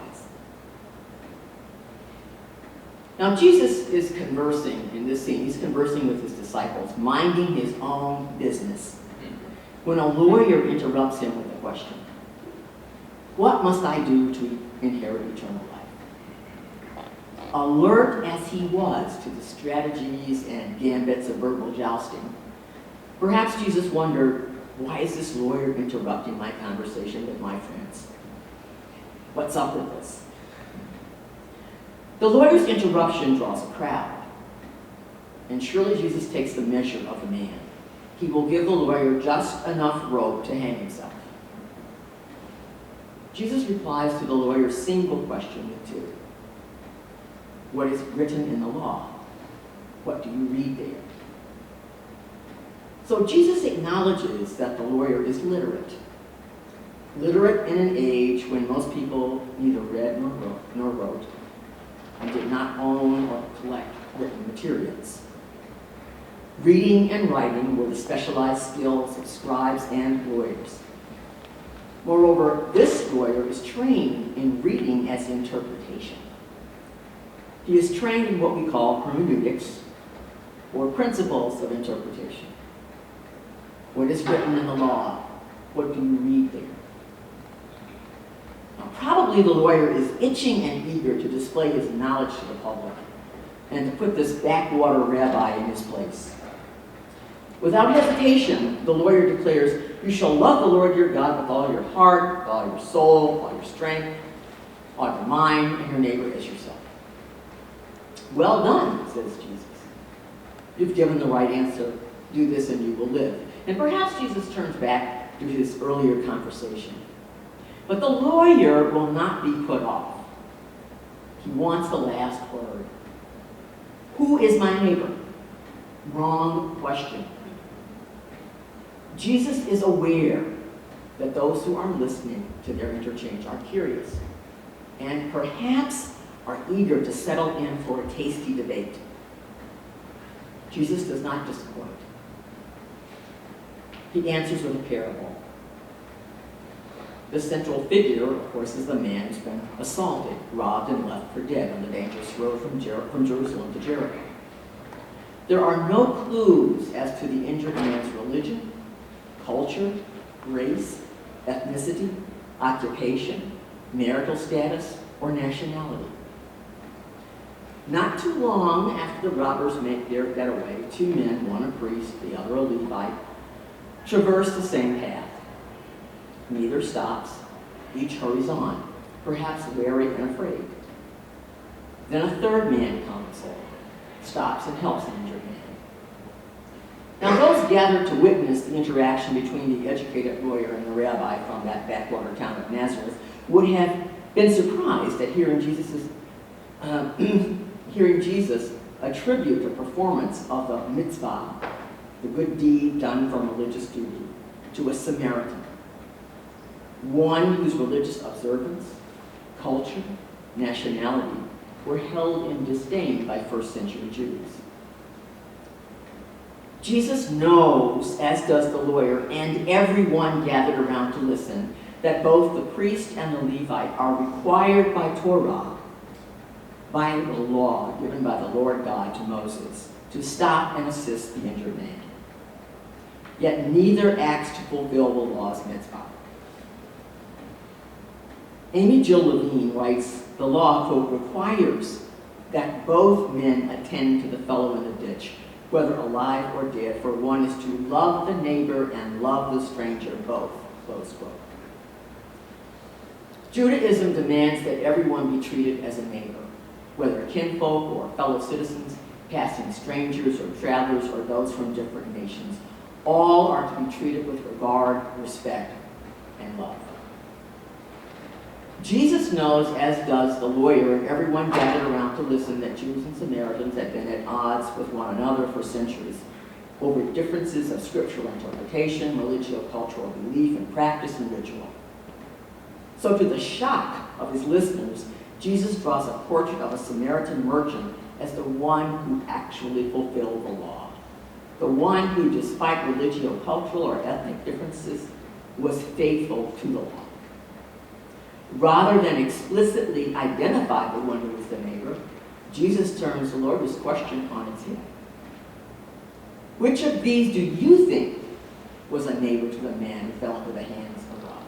Now, Jesus is conversing in this scene. He's conversing with his disciples, minding his own business, when a lawyer interrupts him with a question. "What must I do to inherit eternal life?" Alert as he was to the strategies and gambits of verbal jousting, perhaps Jesus wondered, why is this lawyer interrupting my conversation with my friends? What's up with this? The lawyer's interruption draws a crowd, and surely Jesus takes the measure of the man. He will give the lawyer just enough rope to hang himself. Jesus replies to the lawyer's single question with 2. What is written in the law? What do you read there? So Jesus acknowledges that the lawyer is literate. Literate in an age when most people neither read nor wrote, and did not own or collect written materials. Reading and writing were the specialized skills of scribes and lawyers. Moreover, this lawyer is trained in reading as interpretation. He is trained in what we call hermeneutics, or principles of interpretation. What is written in the law? What do you read there? Now, probably the lawyer is itching and eager to display his knowledge to the public and to put this backwater rabbi in his place. Without hesitation, the lawyer declares, "You shall love the Lord your God with all your heart, with all your soul, all your strength, all your mind, and your neighbor as yourself." "Well done," says Jesus. "You've given the right answer. Do this and you will live." And perhaps Jesus turns back to his earlier conversation. But the lawyer will not be put off. He wants the last word. Who is my neighbor? Wrong question. Jesus is aware that those who are listening to their interchange are curious and perhaps are eager to settle in for a tasty debate. Jesus does not disappoint. He answers with a parable. The central figure, of course, is the man who's been assaulted, robbed, and left for dead on the dangerous road from Jerusalem to Jericho. There are no clues as to the injured man's religion, culture, race, ethnicity, occupation, marital status, or nationality. Not too long after the robbers make their getaway, 2 men, one a priest, the other a Levite, traverse the same path. Neither stops, each hurries on, perhaps wary and afraid. Then a 3rd man comes, stops and helps the injured man. Now those gathered to witness the interaction between the educated lawyer and the rabbi from that backwater town of Nazareth would have been surprised at hearing Jesus attribute the performance of the mitzvah, the good deed done from religious duty, to a Samaritan, one whose religious observance, culture, nationality were held in disdain by 1st century Jews. Jesus knows, as does the lawyer and everyone gathered around to listen, that both the priest and the Levite are required by Torah, by the law given by the Lord God to Moses, to stop and assist the injured man. Yet neither acts to fulfill the law's mitzvah. Amy Jill Levine writes, the law, quote, requires that both men attend to the fellow in the ditch, whether alive or dead, for one is to love the neighbor and love the stranger both, close quote. Judaism demands that everyone be treated as a neighbor. whether kinfolk or fellow citizens, passing strangers or travelers or those from different nations. All are to be treated with regard, respect, and love. Jesus knows, as does the lawyer and everyone gathered around to listen, that Jews and Samaritans had been at odds with one another for centuries over differences of scriptural interpretation, religio-cultural belief, and practice and ritual. So to the shock of his listeners, Jesus draws a portrait of a Samaritan merchant as the one who actually fulfilled the law, the one who, despite religio-cultural or ethnic differences, was faithful to the law. Rather than explicitly identify the one who was the neighbor, Jesus turns the Lord's question on its head. Which of these do you think was a neighbor to the man who fell into the hands of robbers?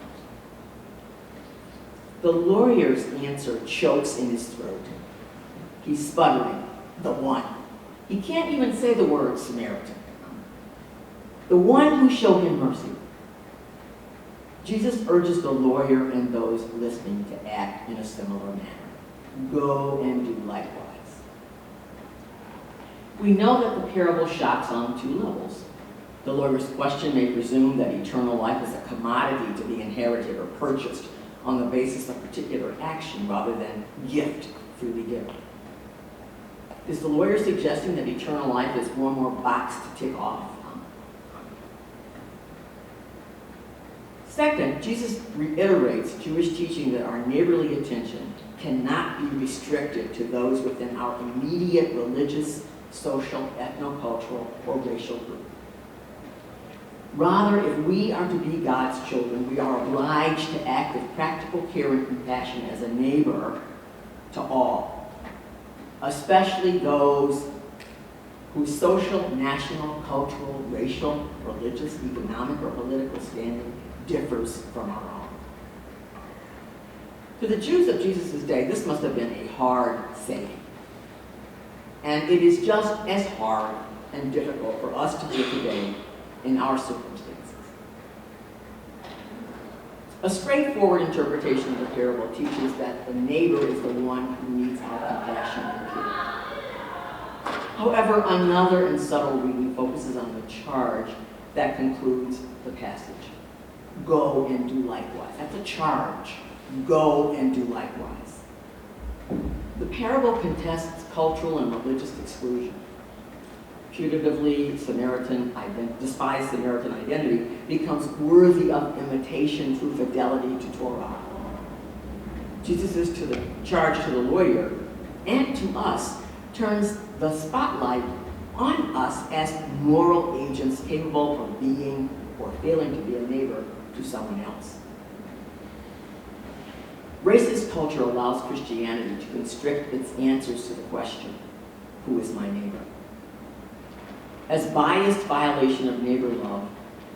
The lawyer's answer chokes in his throat. He's sputtering, the one. He can't even say the word Samaritan. The one who showed him mercy. Jesus urges the lawyer and those listening to act in a similar manner. Go and do likewise. We know that the parable shocks on two levels. The lawyer's question may presume that eternal life is a commodity to be inherited or purchased on the basis of particular action rather than gift freely given. Is the lawyer suggesting that eternal life is one more box to tick off? Second, Jesus reiterates Jewish teaching that our neighborly attention cannot be restricted to those within our immediate religious, social, ethnocultural, or racial group. Rather, if we are to be God's children, we are obliged to act with practical care and compassion as a neighbor to all, especially those whose social, national, cultural, racial, religious, economic, or political standing differs from our own. To the Jews of Jesus' day, this must have been a hard saying. And it is just as hard and difficult for us to do today in our circumstances. A straightforward interpretation of the parable teaches that the neighbor is the one who needs our compassion and care. However, another and subtle reading focuses on the charge that concludes the passage. Go and do likewise. That's a charge. Go and do likewise. The parable contests cultural and religious exclusion. Putatively, despised Samaritan identity becomes worthy of imitation through fidelity to Torah. Jesus' charge to the lawyer and to us turns the spotlight on us as moral agents capable of being or failing to be a neighbor to someone else. Racist culture allows Christianity to constrict its answers to the question, who is my neighbor? As biased violation of neighbor love,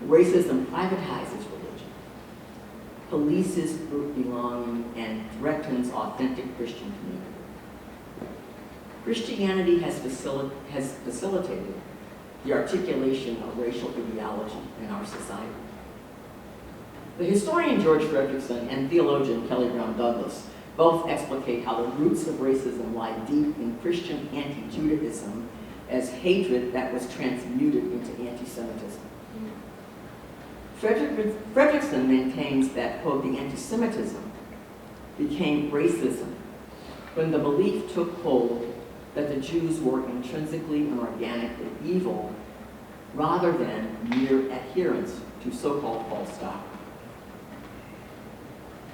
racism privatizes religion, polices group belonging, and threatens authentic Christian community. Christianity has facilitated the articulation of racial ideology in our society. The historian George Fredrickson and theologian Kelly Brown Douglas both explicate how the roots of racism lie deep in Christian anti-Judaism as hatred that was transmuted into anti-Semitism. Fredrickson maintains that, quote, the anti-Semitism became racism when the belief took hold that the Jews were intrinsically and organically evil rather than mere adherence to so-called false doctrine.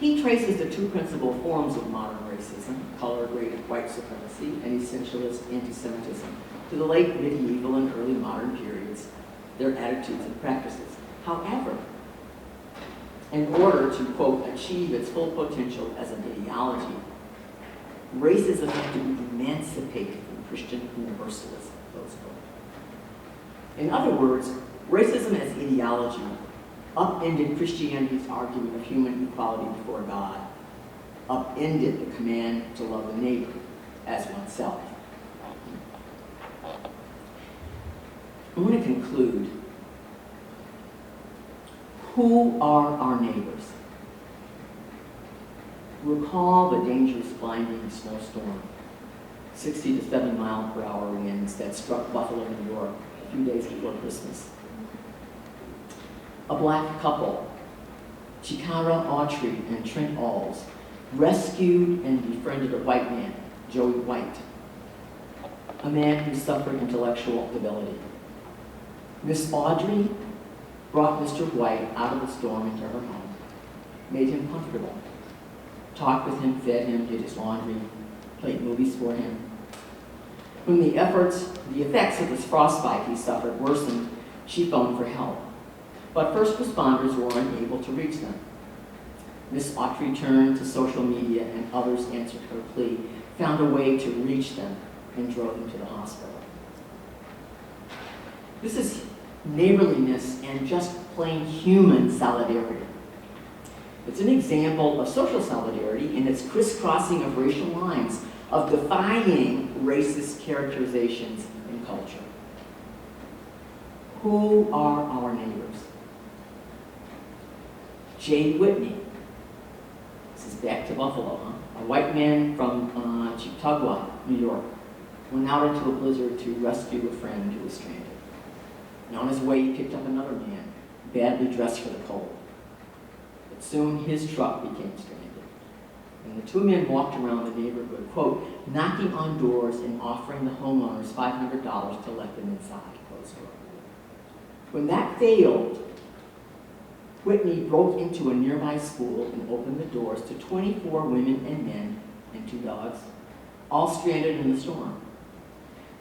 He traces the two principal forms of modern racism, color-graded white supremacy and essentialist anti-Semitism, to the late medieval and early modern periods, their attitudes and practices. However, in order to, quote, achieve its full potential as an ideology, racism had to be emancipated from Christian universalism, close quote. In other words, racism as ideology upended Christianity's argument of human equality before God, upended the command to love the neighbor as oneself. I want to conclude. Who are our neighbors? Recall the dangerous blinding snowstorm 60 to 70 mile per hour winds that struck Buffalo, New York a few days before Christmas. A black couple, Chikara Autry and Trent Alls, rescued and befriended a white man, Joey White, a man who suffered intellectual debility. Miss Audrey brought Mr. White out of the storm into her home, made him comfortable, talked with him, fed him, did his laundry, played movies for him. When the effects of this frostbite he suffered worsened, she phoned for help. But first responders were unable to reach them. Miss Autry turned to social media and others answered her plea, found a way to reach them, and drove them to the hospital. This is neighborliness and just plain human solidarity. It's an example of social solidarity in its crisscrossing of racial lines, of defying racist characterizations in culture. Who are our neighbors? Jay Whitney. This is back to Buffalo, huh? A white man from Chautauqua, New York, went out into a blizzard to rescue a friend who was stranded. And on his way, he picked up another man, badly dressed for the cold. But soon his truck became stranded. And the two men walked around the neighborhood, quote, knocking on doors and offering the homeowners $500 to let them inside, close door. When that failed, Whitney broke into a nearby school and opened the doors to 24 women and men and 2 dogs, all stranded in the storm.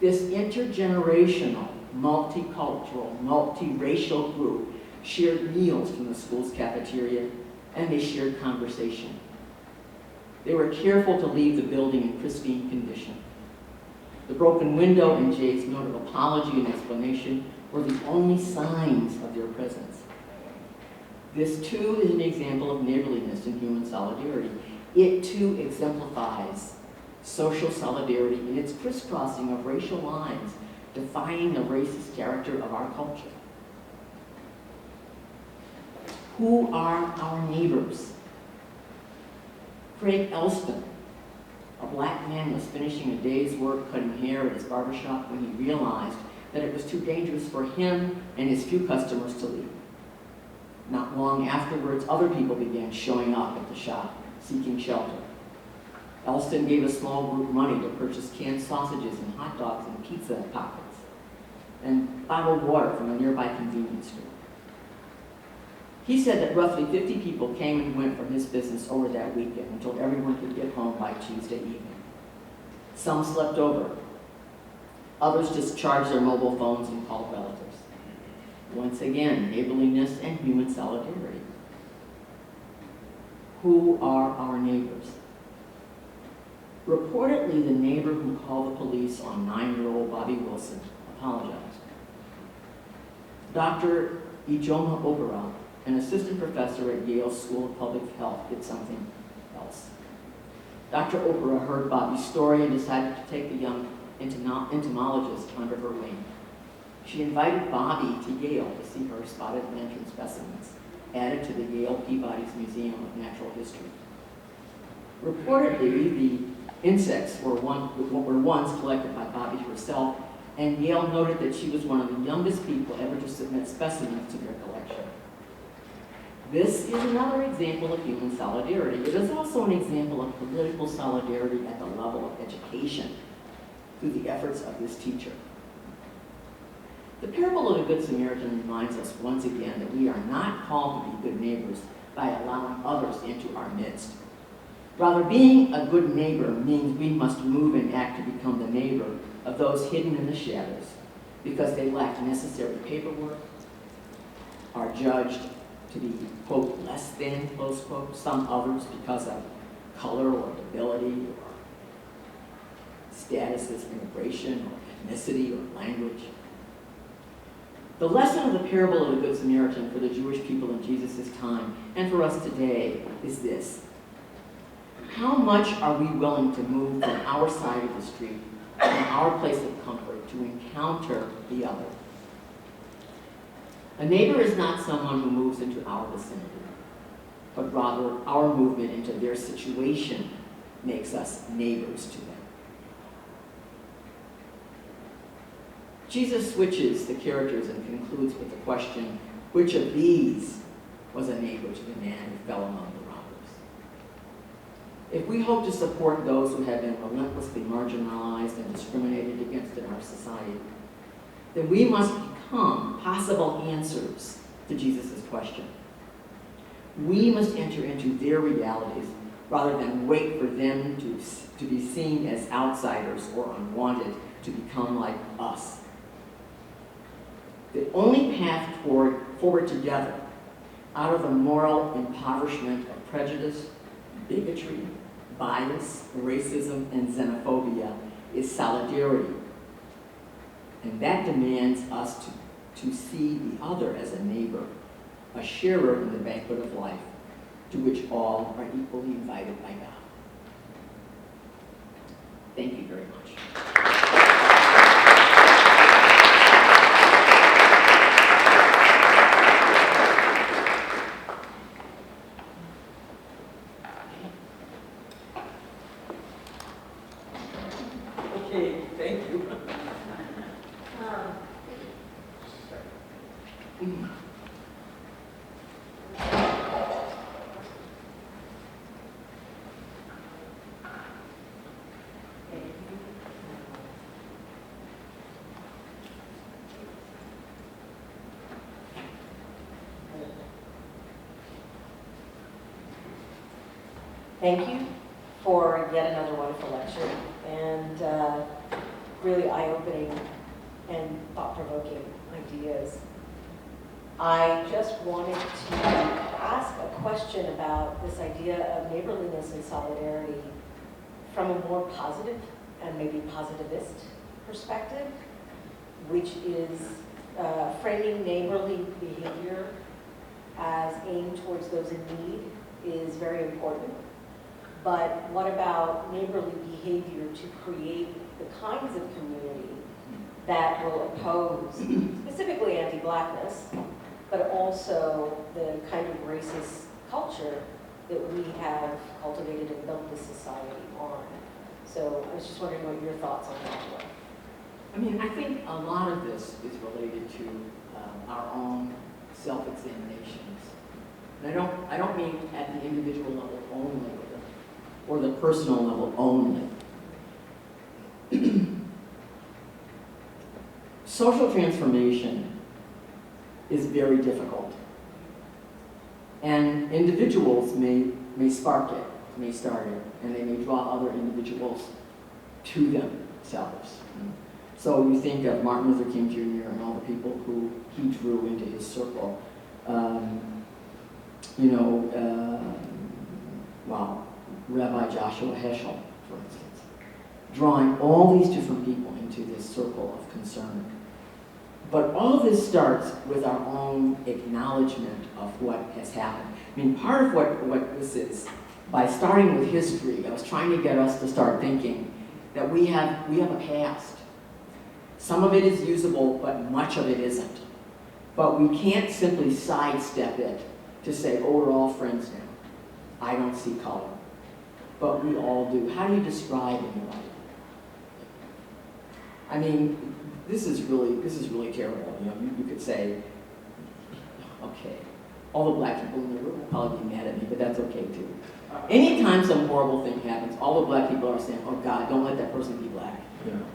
This intergenerational, multicultural, multiracial group shared meals from the school's cafeteria, and they shared conversation. They were careful to leave the building in pristine condition. The broken window and Jay's note of apology and explanation were the only signs of their presence. This too is an example of neighborliness and human solidarity. It too exemplifies social solidarity in its crisscrossing of racial lines, defying the racist character of our culture. Who are our neighbors? Craig Elston, a black man, was finishing a day's work cutting hair at his barbershop when he realized that it was too dangerous for him and his few customers to leave. Not long afterwards, other people began showing up at the shop, seeking shelter. Elston gave a small group money to purchase canned sausages and hot dogs and pizza pockets, and bottled water from a nearby convenience store. He said that roughly 50 people came and went from his business over that weekend until everyone could get home by Tuesday evening. Some slept over. Others just charged their mobile phones and called relatives. Once again, neighborliness and human solidarity. Who are our neighbors? Reportedly, the neighbor who called the police on 9-year-old Bobby Wilson apologized. Dr. Ijoma Obara, an assistant professor at Yale School of Public Health, did something else. Dr. Obara heard Bobby's story and decided to take the young entomologist under her wing. She invited Bobby to Yale to see her spotted lantern specimens, added to the Yale Peabody's Museum of Natural History. Reportedly, the insects were once collected by Bobby herself, and Yale noted that she was one of the youngest people ever to submit specimens to their collection. This is another example of human solidarity. It is also an example of political solidarity at the level of education through the efforts of this teacher. The parable of the Good Samaritan reminds us once again that we are not called to be good neighbors by allowing others into our midst. Rather, being a good neighbor means we must move and act to become the neighbor of those hidden in the shadows because they lack necessary paperwork, are judged to be, quote, less than, close quote, some others because of color or ability or status as immigration or ethnicity or language. The lesson of the parable of the Good Samaritan for the Jewish people in Jesus' time and for us today is this. How much are we willing to move from our side of the street, from our place of comfort, to encounter the other? A neighbor is not someone who moves into our vicinity, but rather our movement into their situation makes us neighbors to them. Jesus switches the characters and concludes with the question, which of these was a neighbor to the man who fell among the robbers? If we hope to support those who have been relentlessly marginalized and discriminated against in our society, then we must become possible answers to Jesus' question. We must enter into their realities rather than wait for them to be seen as outsiders or unwanted, to become like us. The only path forward together out of the moral impoverishment of prejudice, bigotry, bias, racism, and xenophobia is solidarity. And that demands us to see the other as a neighbor, a sharer in the banquet of life, to which all are equally invited by God. Thank you very much. Okay, thank you. Thank you for yet another wonderful lecture and really eye-opening and thought-provoking ideas. I just wanted to ask a question about this idea of neighborliness and solidarity from a more positive and maybe positivist perspective, which is framing neighborly behavior as aimed towards those in need is very important. But what about neighborly behavior to create the kinds of community that will oppose specifically anti-Blackness, but also the kind of racist culture that we have cultivated and built this society on? So I was just wondering what your thoughts on that were. I mean, I think a lot of this is related to our own self-examinations. And I don't mean at the individual level only, or the personal level only. Social transformation is very difficult. And individuals may spark it, may start it, and they may draw other individuals to themselves. So you think of Martin Luther King Jr. and all the people who he drew into his circle. Rabbi Joshua Heschel, for instance, drawing all these different people into this circle of concern. But all this starts with our own acknowledgement of what has happened. I mean, part of what this is, by starting with history, I was trying to get us to start thinking that we have a past. Some of it is usable, but much of it isn't. But we can't simply sidestep it to say, oh, we're all friends now. I don't see color. But we all do. How do you describe anybody? I mean, this is really terrible. You know, you could say, okay, all the black people in the room will probably be mad at me, but that's okay too. Anytime some horrible thing happens, all the black people are saying, oh God, don't let that person be black. You know?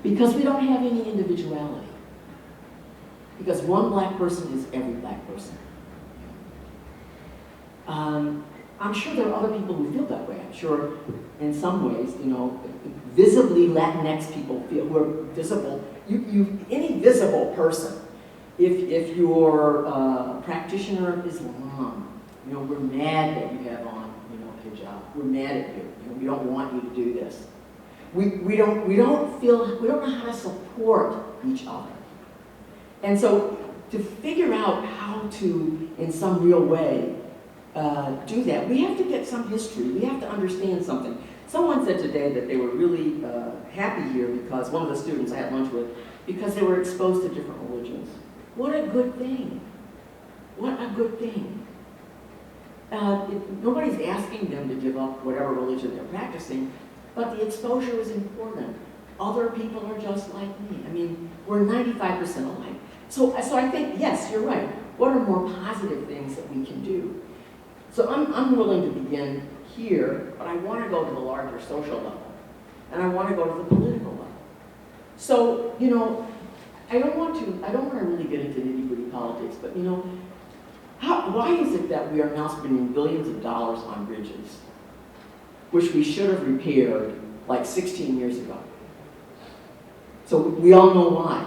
Because we don't have any individuality. Because one black person is every black person. I'm sure there are other people who feel that way. I'm sure in some ways, you know, visibly Latinx people feel, who are visible, any visible person, if you're a practitioner of Islam, you know, we're mad that you have on, you know, hijab. We're mad at you. You know, we don't want you to do this. We don't know how to support each other. And so to figure out how to, in some real way, do that, we have to get some history. We have to understand something. Someone said today that they were really happy here because one of the students I had lunch with, because they were exposed to different religions. What a good thing. What a good thing. Nobody's asking them to give up whatever religion they're practicing, but the exposure is important. other people are just like me. I mean, we're 95% alike. So I think, yes, you're right. What are more positive things that we can do? So I'm willing to begin here, but I want to go to the larger social level. And I want to go to the political level. So, you know, I don't want to really get into nitty-gritty politics, but you know, why is it that we are now spending billions of dollars on bridges, which we should have repaired like 16 years ago? So we all know why.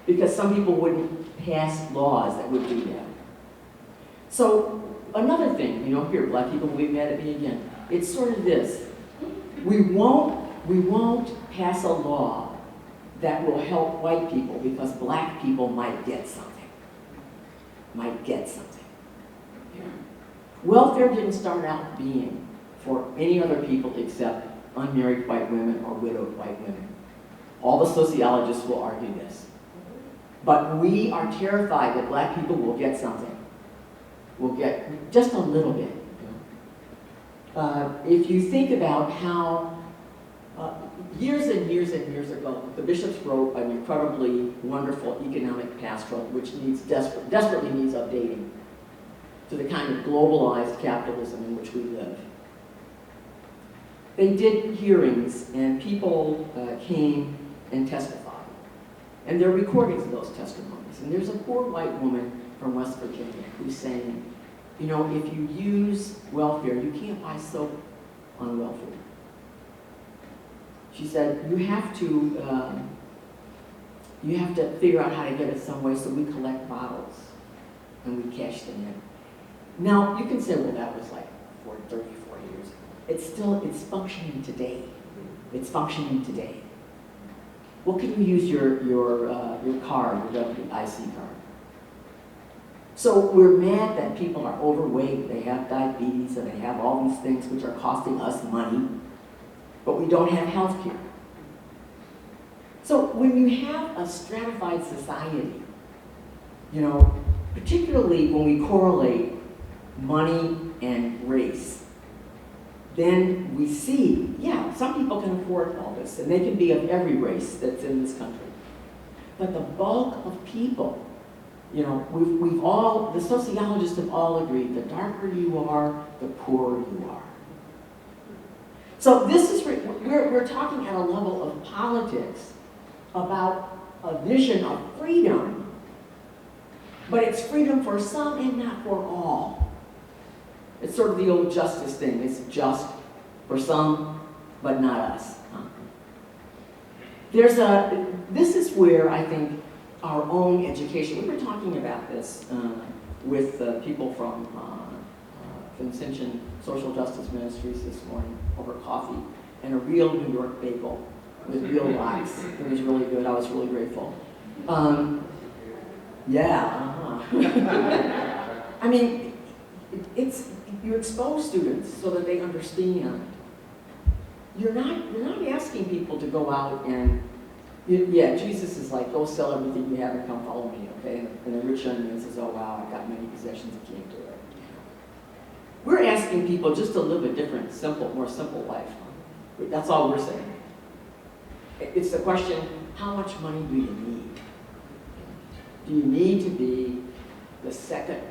Because some people wouldn't pass laws that would do that. So another thing, you know, here, black people will be mad at me again. It's sort of this. We won't pass a law that will help white people because black people might get something. Might get something. Yeah. Welfare didn't start out being for any other people except unmarried white women or widowed white women. All the sociologists will argue this. But we are terrified that black people will get something. We'll get just a little bit. If you think about how years and years and years ago, the bishops wrote an incredibly wonderful economic pastoral, which desperately needs updating to the kind of globalized capitalism in which we live. They did hearings, and people came and testified. And there are recordings of those testimonies. And there's a poor white woman from West Virginia who's saying, you know, if you use welfare, you can't buy soap on welfare. She said, you have to figure out how to get it some way, so we collect bottles and we cash them in. Now, you can say, well, that was like 30, 40 years ago. It's functioning today. It's functioning today. Well, can you use your card, your IC card? So we're mad that people are overweight, they have diabetes, and they have all these things which are costing us money, but we don't have health care. So when you have a stratified society, you know, particularly when we correlate money and race, then we see, yeah, some people can afford all this, and they can be of every race that's in this country. But the bulk of people, you know, the sociologists have all agreed, the darker you are, the poorer you are. So this is, we're talking at a level of politics about a vision of freedom, but it's freedom for some and not for all. It's sort of the old justice thing. It's just for some, but not us. This is where I think our own education, we were talking about this with people from Vincentian Social Justice Ministries this morning over coffee and a real New York bagel with real rice. It was really good. I was really grateful. I mean, you expose students so that they understand. You're not asking people to go out and, Jesus is like, go sell everything you have and come follow me, okay? And the rich young man says, oh wow, I've got many possessions, I can't do it. We're asking people just to live a different, more simple life. That's all we're saying. It's the question, how much money do you need? Do you need to be the second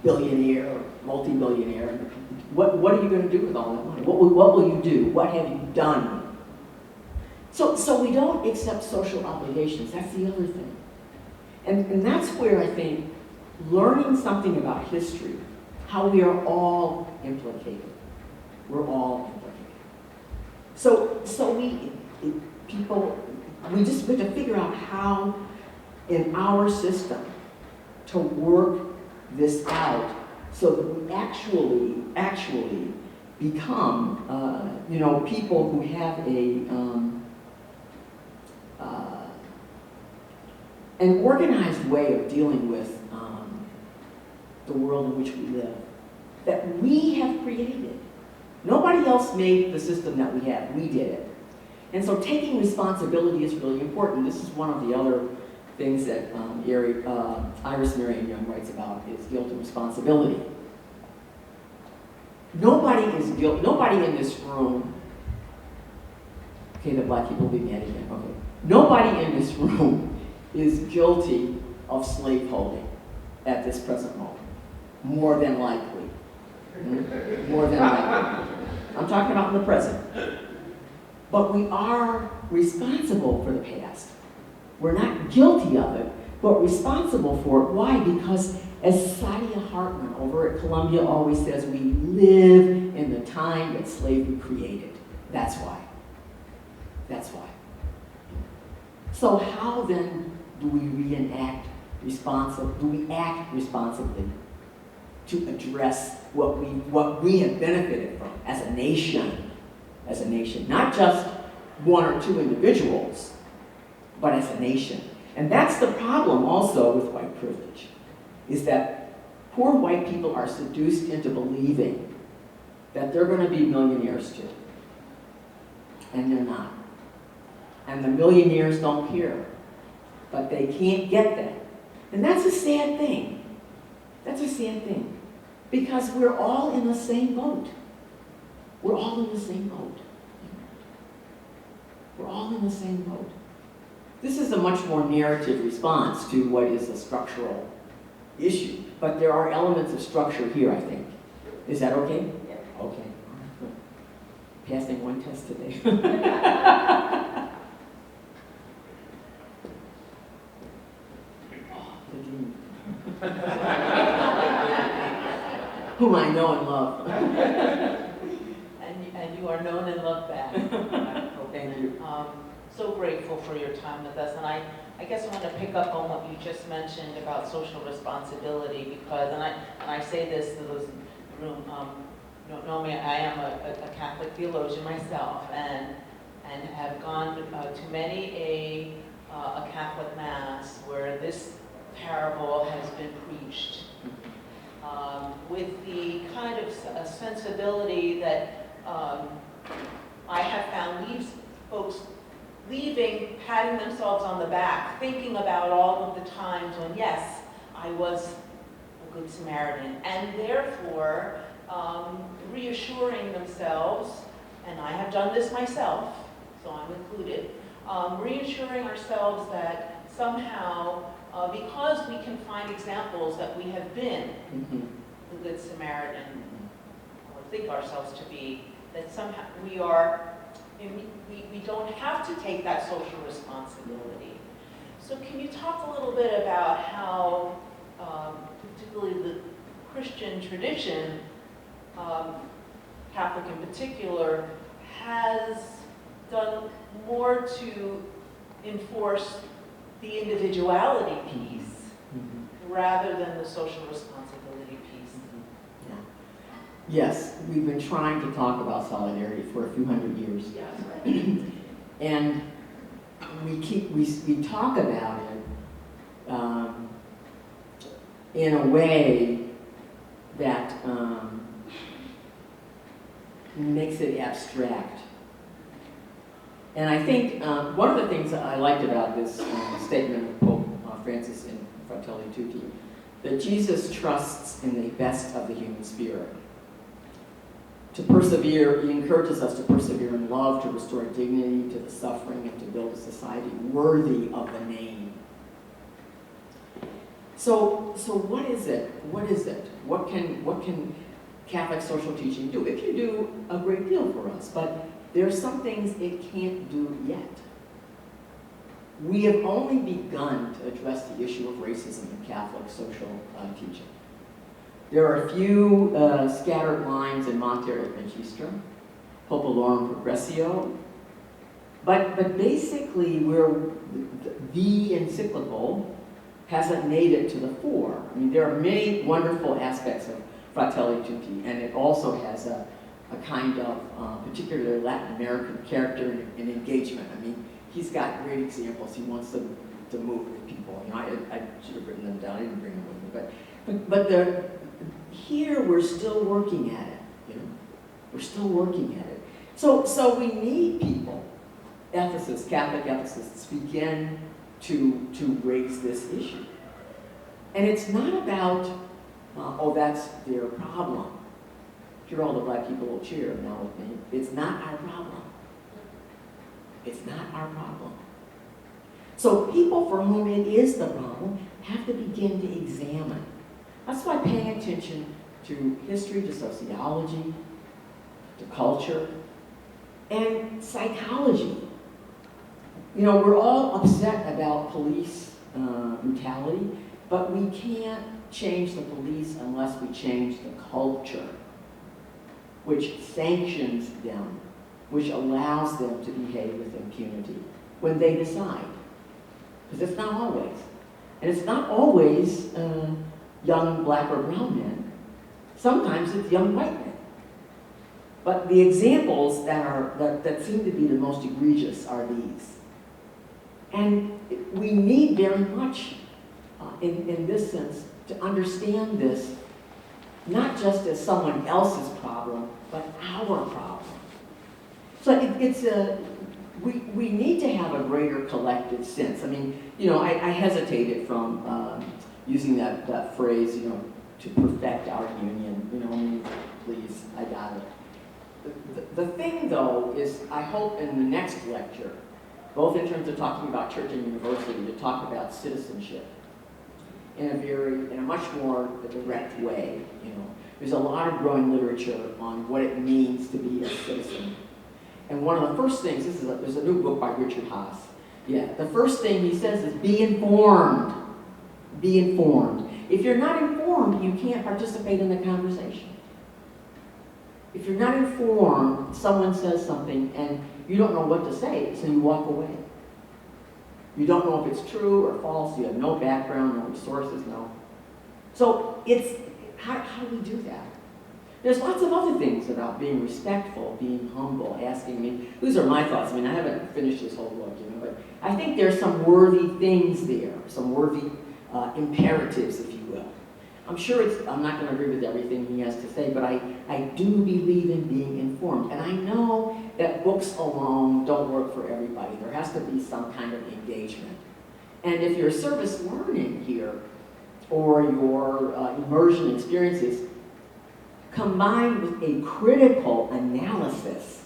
billionaire, multi-billionaire? What are you going to do with all that money? What will you do? What have you done? So we don't accept social obligations. That's the other thing. And that's where I think learning something about history, how we are all implicated. We're all implicated. So we just have to figure out how in our system to work this out so that we actually become, people who have an organized way of dealing with the world in which we live that we have created. Nobody else made the system that we have. We did it. And so taking responsibility is really important. This is one of the other things that Iris Marion Young writes about is guilt and responsibility. Nobody in this room Okay, the black people will be mad again. Okay. Nobody in this room is guilty of slaveholding at this present moment. More than likely. More than likely. I'm talking about in the present. But we are responsible for the past. We're not guilty of it, but responsible for it. Why? Because as Sadia Hartman over at Columbia always says, we live in the time that slavery created. That's why. That's why. So how then do we act responsibly to address what we have benefited from as a nation, not just one or two individuals, but as a nation. And that's the problem also with white privilege, is that poor white people are seduced into believing that they're going to be millionaires too. And they're not. And the millionaires don't care. But they can't get that. And that's a sad thing. That's a sad thing. Because we're all in the same boat. We're all in the same boat. We're all in the same boat. This is a much more narrative response to what is a structural issue. But there are elements of structure here, I think. Is that okay? Yeah. Okay. Passing one test today. Whom I know and love. And you are known and loved back. Thank you. So grateful for your time with us. And I guess I want to pick up on what you just mentioned about social responsibility, because, and I say this to those in the room, know me, I am a Catholic theologian myself, and have gone to many a Catholic Mass where this parable has been preached. With the kind of sensibility that I have found leaves folks leaving, patting themselves on the back, thinking about all of the times when, yes, I was a good Samaritan, and therefore reassuring themselves, and I have done this myself, so I'm included, reassuring ourselves that somehow, because we can find examples that we have been the Good Samaritan, or think ourselves to be, that somehow we are, we don't have to take that social responsibility. So can you talk a little bit about how, particularly the Christian tradition, Catholic in particular, has done more to enforce the individuality piece rather than the social responsibility piece? Yeah. Yes, we've been trying to talk about solidarity for a few hundred years. Yes, right. And we talk about it in a way that makes it abstract. And I think one of the things that I liked about this statement of Pope Francis in Fratelli Tutti, that Jesus trusts in the best of the human spirit. To persevere, he encourages us to persevere in love, to restore dignity to the suffering, and to build a society worthy of the name. So what is it? What is it? What can Catholic social teaching do? It can do a great deal for us, but there are some things it can't do yet. We have only begun to address the issue of racism in Catholic social teaching. There are a few scattered lines in Mater et Magistrum, Populorum Progressio, but basically the encyclical hasn't made it to the fore. I mean, there are many wonderful aspects of Fratelli Tutti, and it also has a kind of particular Latin American character and engagement. I mean, he's got great examples. He wants to move with people. You know, I should have written them down. I didn't bring them with me, but here we're still working at it. You know, we're still working at it. So we need people, ethicists, Catholic ethicists, begin to raise this issue, and it's not about oh, that's their problem. Sure, all the black people will cheer now with me. It's not our problem. It's not our problem. So people for whom it is the problem have to begin to examine. That's why paying attention to history, to sociology, to culture, and psychology. You know, we're all upset about police brutality, but we can't change the police unless we change the culture, which sanctions them, which allows them to behave with impunity when they decide. Because it's not always. And it's not always young black or brown men. Sometimes it's young white men. But the examples that seem to be the most egregious are these. And we need very much, in this sense, to understand this, not just as someone else's problem, but our problem. So we need to have a greater collective sense. I mean, you know, I hesitated from using that phrase, you know, to perfect our union. You know, I mean, please, I got it. The thing, though, is I hope in the next lecture, both in terms of talking about church and university, to talk about citizenship in a much more direct way. You know, there's a lot of growing literature on what it means to be a citizen. And one of the first things, there's a new book by Richard Haas. Yeah, the first thing he says is be informed. Be informed. If you're not informed, you can't participate in the conversation. If you're not informed, someone says something and you don't know what to say, so you walk away. You don't know if it's true or false, you have no background, no resources, no. So how do we do that? There's lots of other things about being respectful, being humble, asking me. These are my thoughts. I mean, I haven't finished this whole book, you know, but I think there's some worthy things there, some worthy imperatives, if you will. I'm sure I'm not going to agree with everything he has to say, but I do believe in being informed. And I know that books alone don't work for everybody. There has to be some kind of engagement. And if your service learning here, or your immersion experiences, combined with a critical analysis,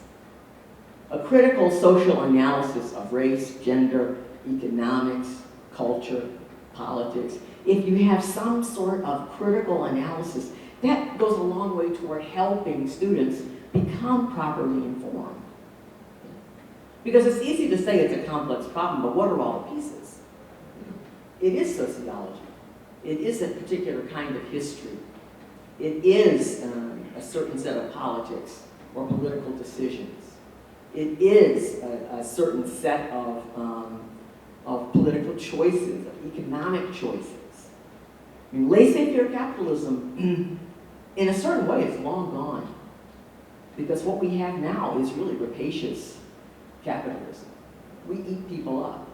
a critical social analysis of race, gender, economics, culture, politics, if you have some sort of critical analysis, that goes a long way toward helping students become properly informed. Because it's easy to say it's a complex problem, but what are all the pieces? It is sociology. It is a particular kind of history. It is a certain set of politics or political decisions. It is a certain set of political choices, of economic choices. I mean, laissez-faire capitalism, in a certain way, is long gone. Because what we have now is really rapacious capitalism. We eat people up.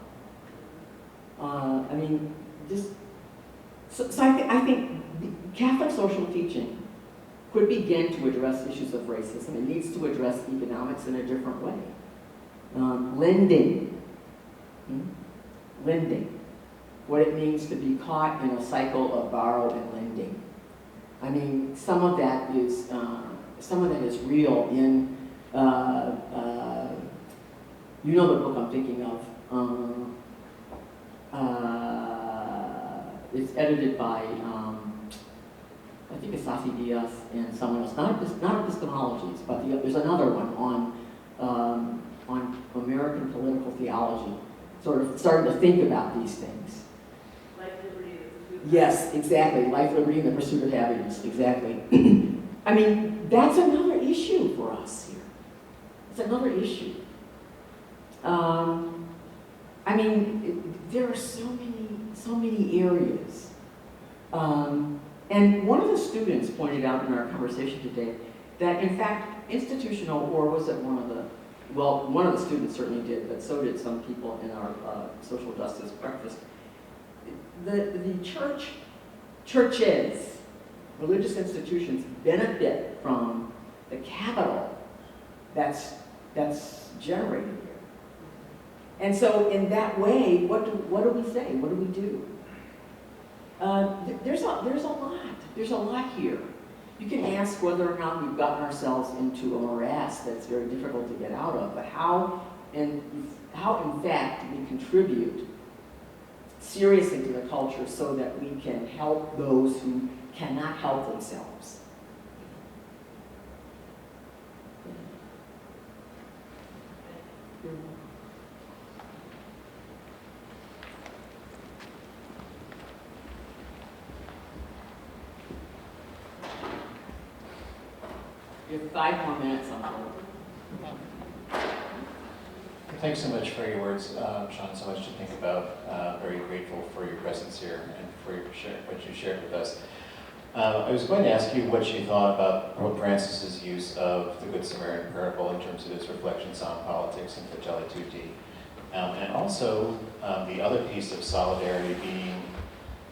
I mean, just... So I think Catholic social teaching could begin to address issues of racism. It needs to address economics in a different way. Lending. Lending. What it means to be caught in a cycle of borrow and lending. I mean, some of that is real in, you know the book I'm thinking of. It's edited by, I think it's Sasi Diaz and someone else. Not epistemologies, but there's another one on American political theology, sort of starting to think about these things. Life, liberty, the pursuit of Yes, exactly. Life, liberty, and the pursuit of happiness. Exactly. I mean, that's another issue for us here. It's another issue. I mean, there are so many areas. And one of the students pointed out in our conversation today that, in fact, institutional, or was it one of the students certainly did, but so did some people in our social justice breakfast. The churches, religious institutions benefit from the capital that's generated here. And so in that way, what do we say? What do we do? There's a lot here. You can ask whether or not we've gotten ourselves into a morass that's very difficult to get out of, but how in fact do we contribute seriously to the culture so that we can help those who cannot help themselves. You have 5 more minutes on the board. Thanks so much for your words, Shawn. So much to think about. Very grateful for your presence here and for what you shared with us. I was going to ask you what you thought about Pope Francis's use of the Good Samaritan parable in terms of his reflections on politics and Fratelli Tutti. And also the other piece of solidarity being,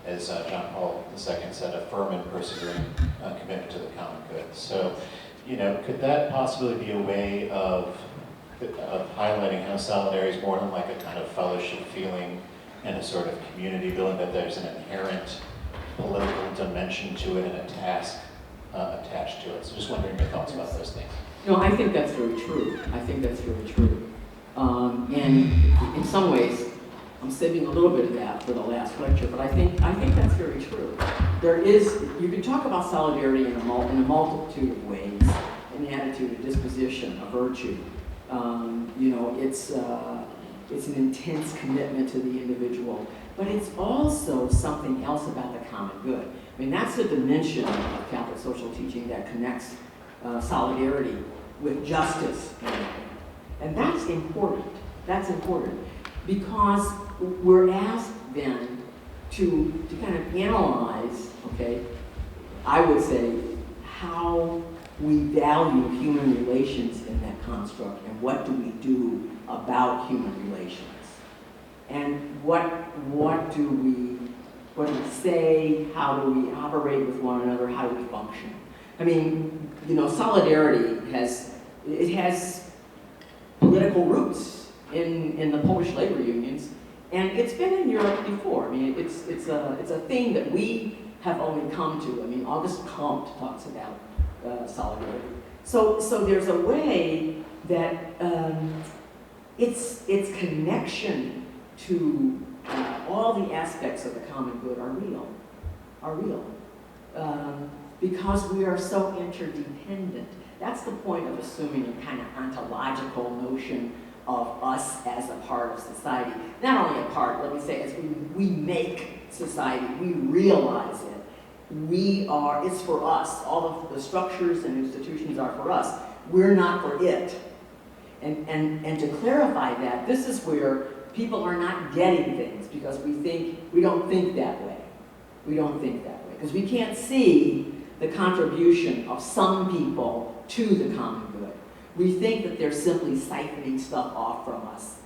as John Paul II said, a firm and persevering commitment to the common good. So, could that possibly be a way of highlighting how solidarity is more than like a kind of fellowship feeling and a sort of community building, that there's an inherent political dimension to it and a task attached to it? So just wondering your thoughts about those things. No, I think that's very true. I think that's very true. And in some ways, I'm saving a little bit of that for the last lecture, but I think that's very true. You can talk about solidarity in a multitude of ways, an attitude, a disposition, a virtue. It's an intense commitment to the individual, but it's also something else about the common good. I mean, that's the dimension of Catholic social teaching that connects solidarity with justice. And that's important. That's important because we're asked then to kind of analyze, okay, I would say, how we value human relations in that construct and what do we do about human relations. And what do we say, how do we operate with one another, how do we function? I mean, solidarity has political roots in the Polish labor unions, and it's been in Europe before. I mean, it's a thing that we have only come to. I mean, Auguste Comte talks about solidarity. So there's a way that its connection to all the aspects of the common good are real, because we are so interdependent. That's the point of assuming a kind of ontological notion of us as a part of society. Not only a part, let me say, as we make society, we realize it. It's for us. All of the structures and institutions are for us. We're not for it. And to clarify that, this is where people are not getting things because we don't think that way. We don't think that way. Because we can't see the contribution of some people to the common good. We think that they're simply siphoning stuff off from us.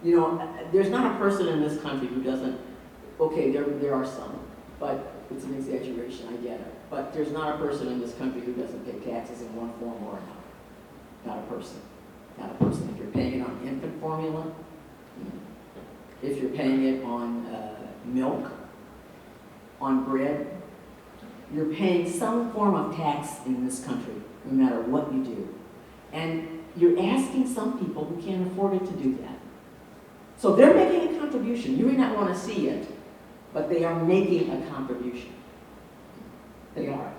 There's not a person in this country who doesn't, okay, there are some, but it's an exaggeration, I get it. But there's not a person in this country who doesn't pay taxes in one form or another. Not a person. Not a person. If you're paying it on infant formula, if you're paying it on milk, on bread, you're paying some form of tax in this country, no matter what you do. And you're asking some people who can't afford it to do that. So they're making a contribution. You may not want to see it, but they are making a contribution. They are.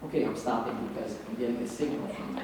Okay, I'm stopping because I'm getting a signal from